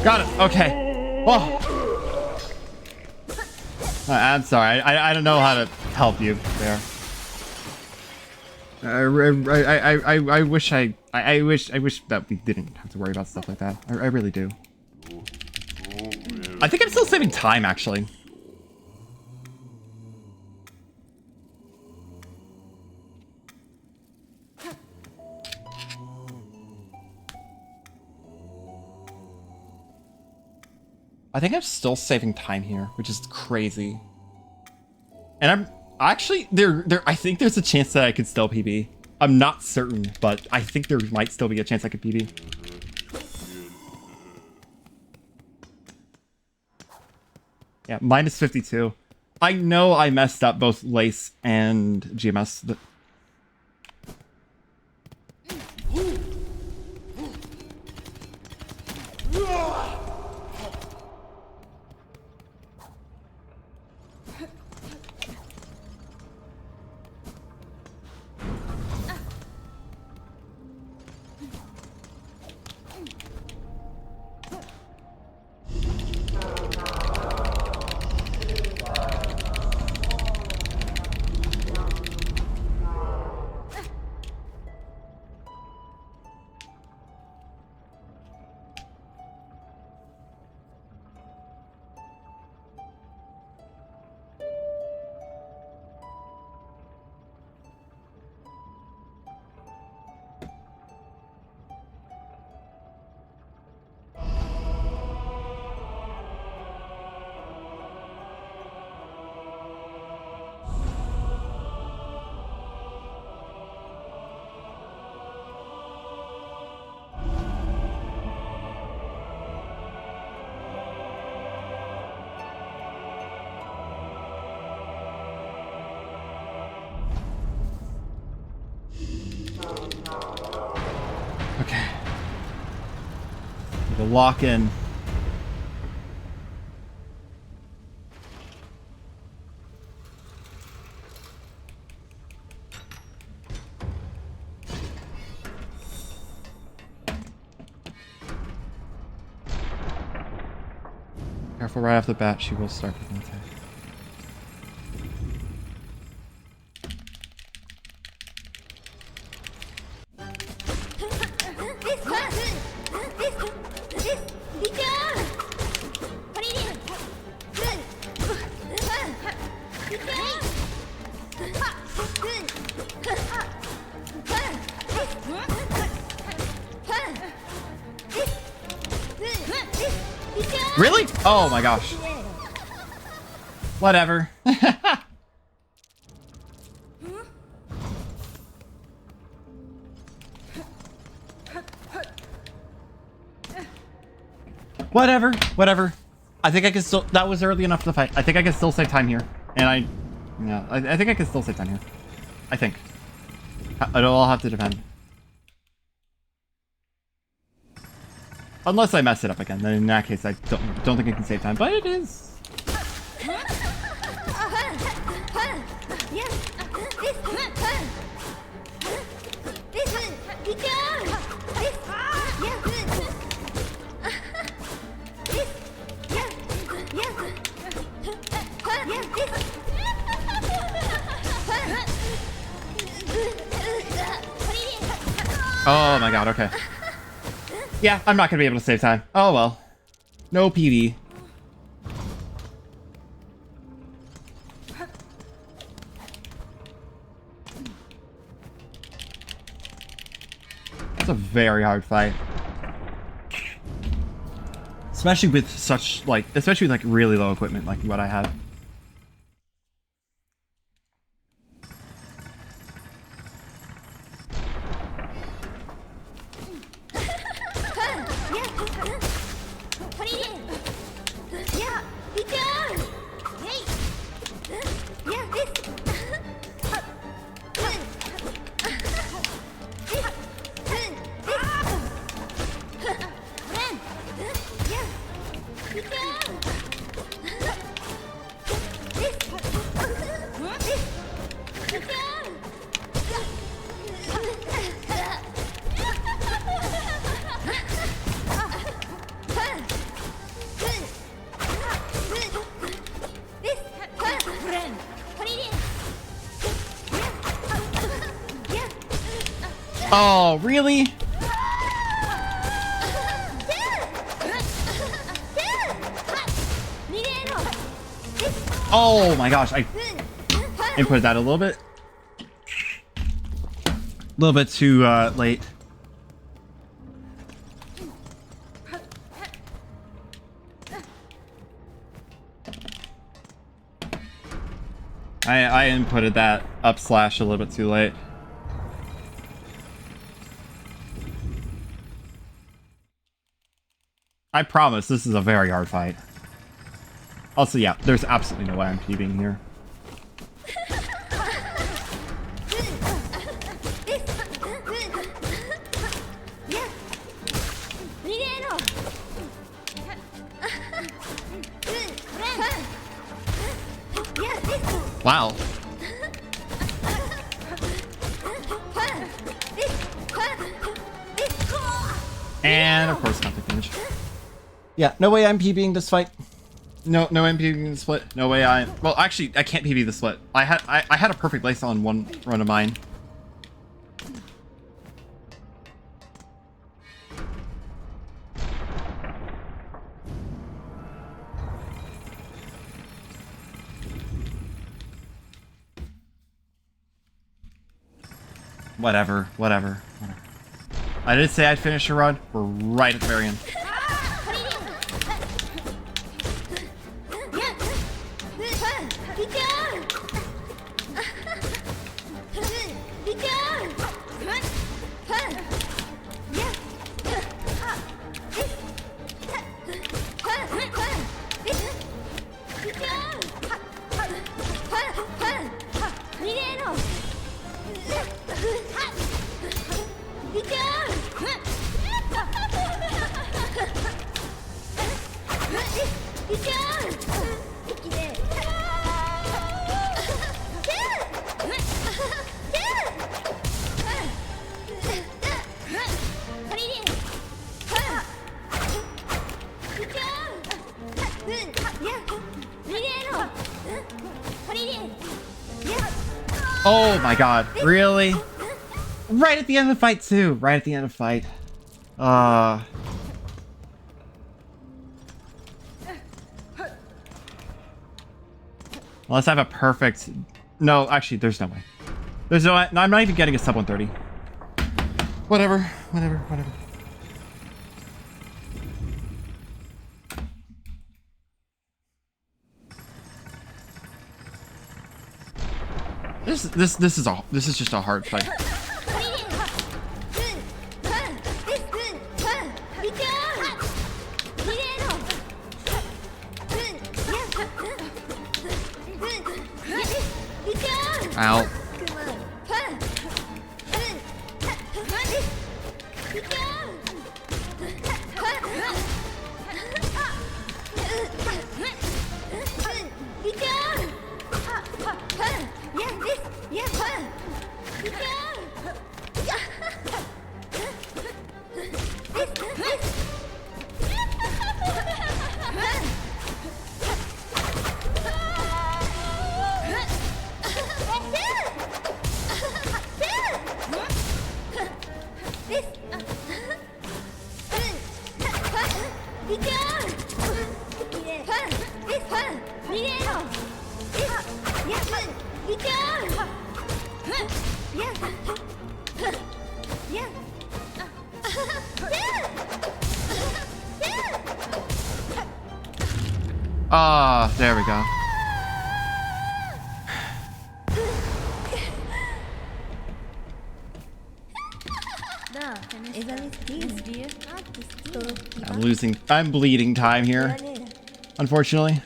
Got it. Okay. Oh. I'm sorry. I don't know how to help you there. I wish that we didn't have to worry about stuff like that. I really do. I think I'm still saving time, actually. I think I'm still saving time here, which is crazy. And I'm actually I think there's a chance that I could still PB. I'm not certain, but I think there might still be a chance I could PB. Yeah, minus 52. I know I messed up both Lace and GMS. Okay. Need to lock in. Careful, right off the bat, she will start with an attack. Really? Oh my gosh. Whatever. Whatever. I think I can still, that was early enough to fight. I think I can still save time here. And I think I can still save time here. I think. It'll all have to depend. Unless I mess it up again, then in that case I don't think I can save time, but it is. Oh my god, okay. Yeah, I'm not gonna be able to save time. Oh well. No PV. It's a very hard fight. Especially with such, like, especially with, like, really low equipment like what I have. Oh, really? Oh my gosh, I inputted that a little bit. A little bit too late. I inputted that up slash a little bit too late. I promise this is a very hard fight. Also, yeah, there's absolutely no way I'm PBing here. Wow. And of course, contact damage. Yeah, no way I'm PBing this fight. No, I'm PBing the split. No way I. Well, actually, I can't PB the split. I had a perfect lifestyle on one run of mine. Whatever. I did say I'd finish a run. We're right at the very end. Oh my god, really? Right at the end of the fight too. Right at the end of the fight. Unless I have a perfect... No, actually, there's no way. There's no... I'm not even getting a sub 130. Whatever. This is just a hard fight. Ow. Ah, there we go. I'm bleeding time here, unfortunately.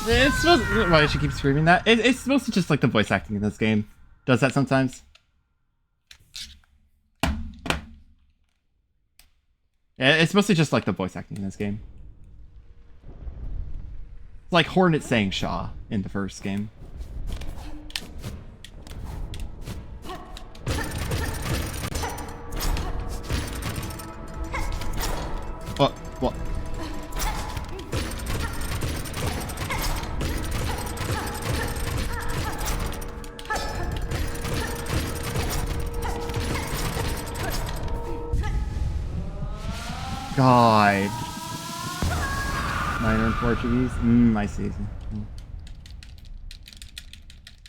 It's supposed to, why does she keep screaming that? It's supposed to just like the voice acting in this game does that sometimes. Yeah, it's mostly just like the voice acting in this game. It's like Hornet saying Shaw in the first game. What? god. Minor in Portuguese? I see.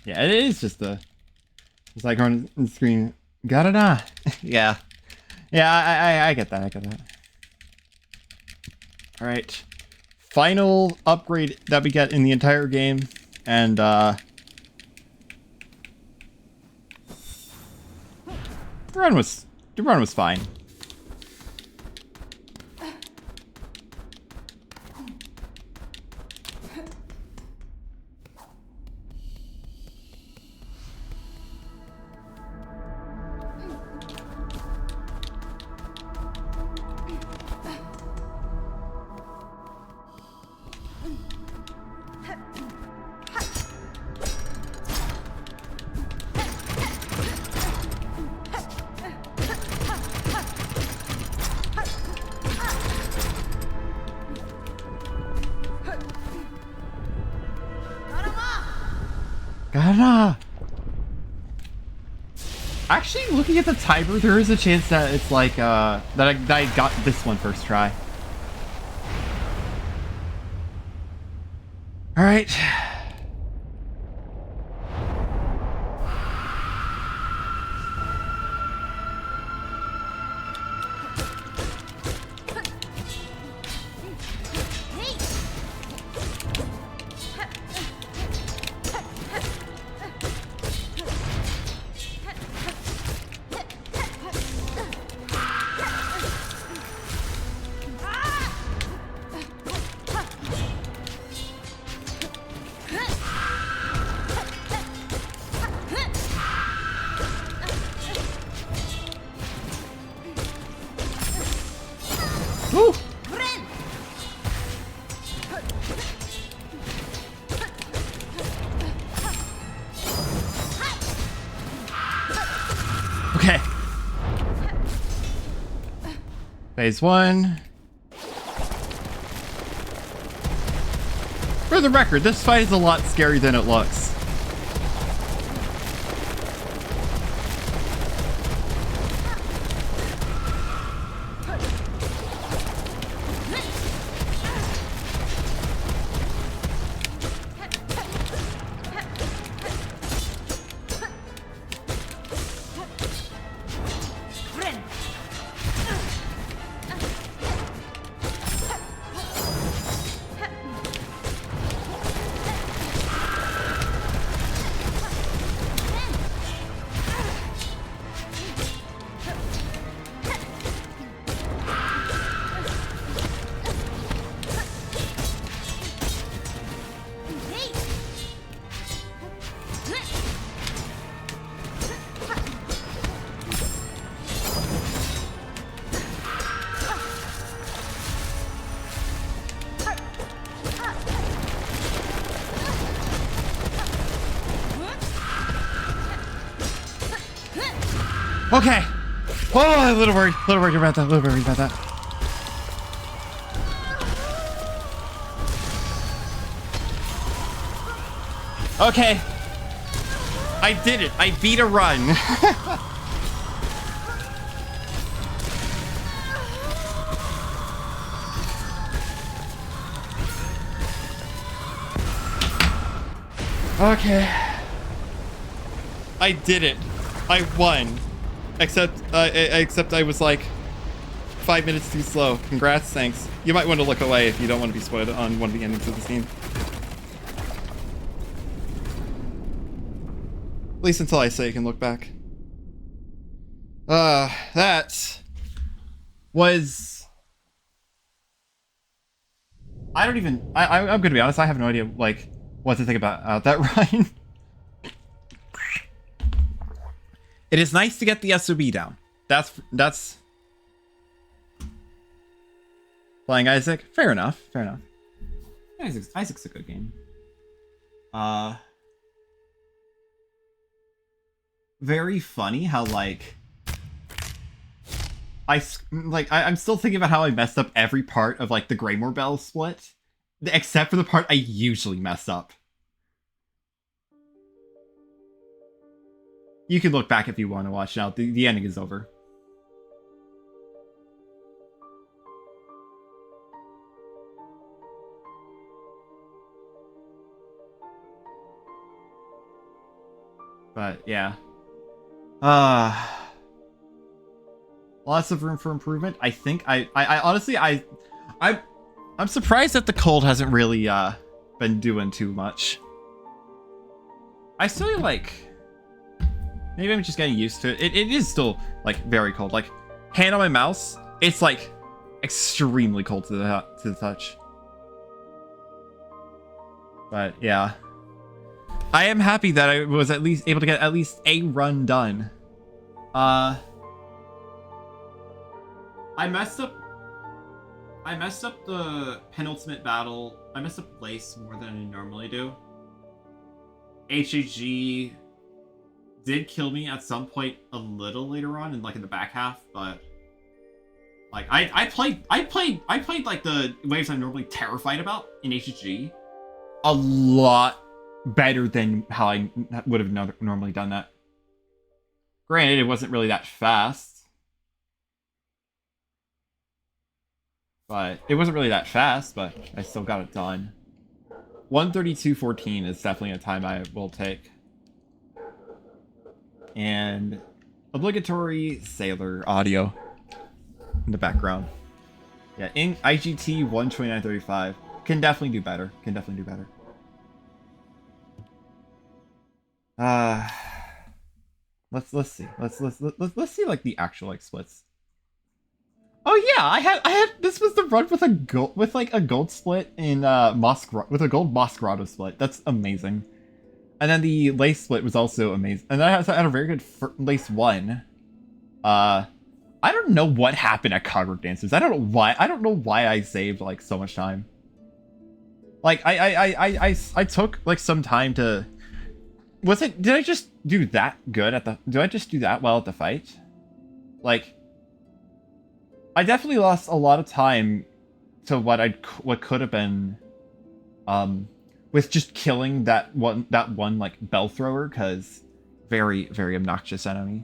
Yeah, it is just it's like on the screen. Got it on. Yeah. Yeah, I get that. I get that. Alright. Final upgrade that we get in the entire game. And, the run was fine. Gara! Actually, looking at the timer, there is a chance that it's like, that I got this one first try. Alright. Woo! Okay. Phase 1. For the record, this fight is a lot scarier than it looks. Okay. Oh, a little worried about that. Okay. I did it. I beat a run. Okay. I did it. I won. Except I was like 5 minutes too slow. Congrats, thanks. You might want to look away if you don't want to be spoiled on one of the endings of this game. At least until I say you can look back. That was... I'm gonna be honest, I have no idea, like, what to think about that run. It is nice to get the SOB down. That's Flying Isaac. Fair enough. Isaac's a good game. Very funny how like I'm still thinking about how I messed up every part of like the Greymore Bell split, except for the part I usually mess up. You can look back if you want to watch now. The ending is over. But yeah. Uh Lots of room for improvement. I think I honestly I'm surprised that the cold hasn't really been doing too much. I still like maybe I'm just getting used to it. It is still like very cold. Like hand on my mouse, it's like extremely cold to the touch. But yeah. I am happy that I was at least able to get at least a run done. I messed up the penultimate battle. I messed up place more than I normally do. HAG did kill me at some point a little later on, in the back half, but like I played like the waves I'm normally terrified about in HAG a lot better than how I would have normally done that. Granted, it wasn't really that fast. But I still got it done. 132.14 is definitely a time I will take. And obligatory sailor audio in the background. Yeah, in IGT 129.35. Can definitely do better. Let's see. Let's see like the actual like splits. Oh yeah, I had this was the run with a gold split in with a gold Moss Grotto split. That's amazing. And then the lace split was also amazing. And then I had a very good lace one. I don't know what happened at Cogwork Dancers. I don't know why I saved like so much time. Like I took like some time to did I just do that good at the did I just do that well at the fight? Like I definitely lost a lot of time to what could have been with just killing that one like bell thrower, because very obnoxious enemy.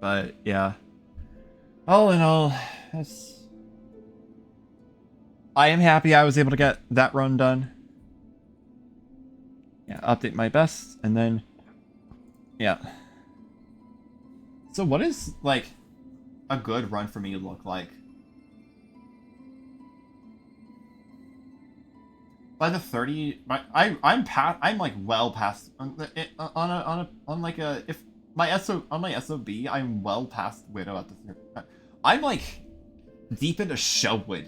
But yeah, all in all, I am happy I was able to get that run done. Yeah, update my best, and then yeah. So what is like a good run for me to look like? By the 30, I'm like well past on like a if my SOB, I'm well past Widow at the I'm like deep into Shellwood.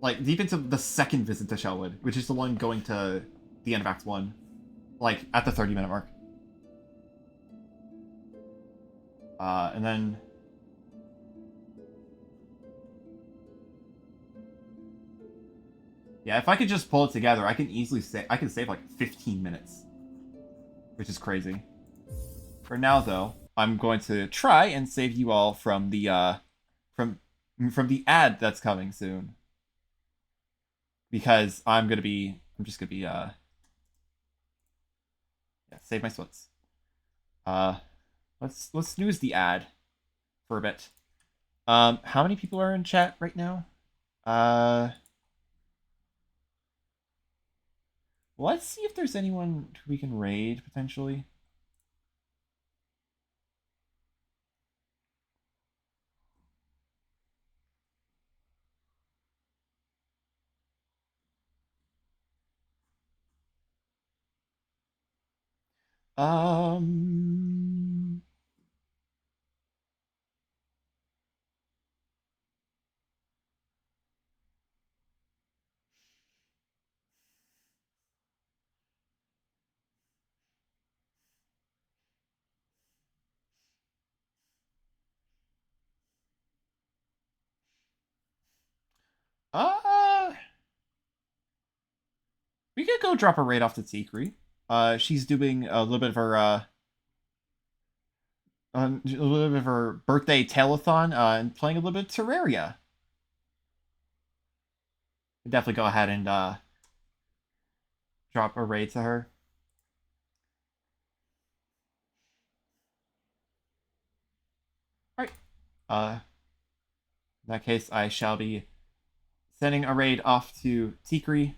Like deep into the second visit to Shellwood, which is the one going to the end of Act 1. Like at the 30-minute mark. And then yeah, if I could just pull it together, I can easily save like 15 minutes, which is crazy. For now, though, I'm going to try and save you all from the from the ad that's coming soon, because I'm just gonna be yeah, save my splits. Let's snooze the ad for a bit. How many people are in chat right now? Let's see if there's anyone we can raid potentially. Um. Uh, we could go drop a raid off to Tikri. She's doing a little bit of her birthday telethon, and playing a little bit of Terraria. Definitely go ahead and drop a raid to her. All right. In that case, I shall be sending a raid off to Tikri.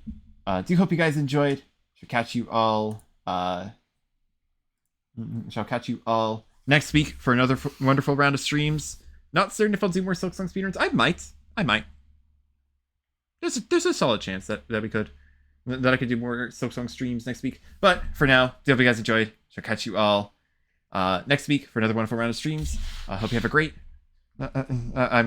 Do hope you guys enjoyed. Shall catch you all next week for another wonderful round of streams. Not certain if I'll do more Silksong speedruns. I might. There's a solid chance that we could, that I could do more Silksong streams next week. But for now, do hope you guys enjoyed. Shall catch you all next week for another wonderful round of streams. I hope you have a great. I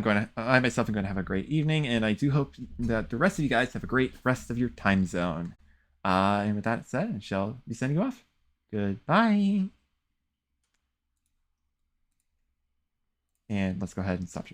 myself am going to have a great evening, and I do hope that the rest of you guys have a great rest of your time zone. And with that said, I shall be sending you off. Goodbye. And let's go ahead and stop.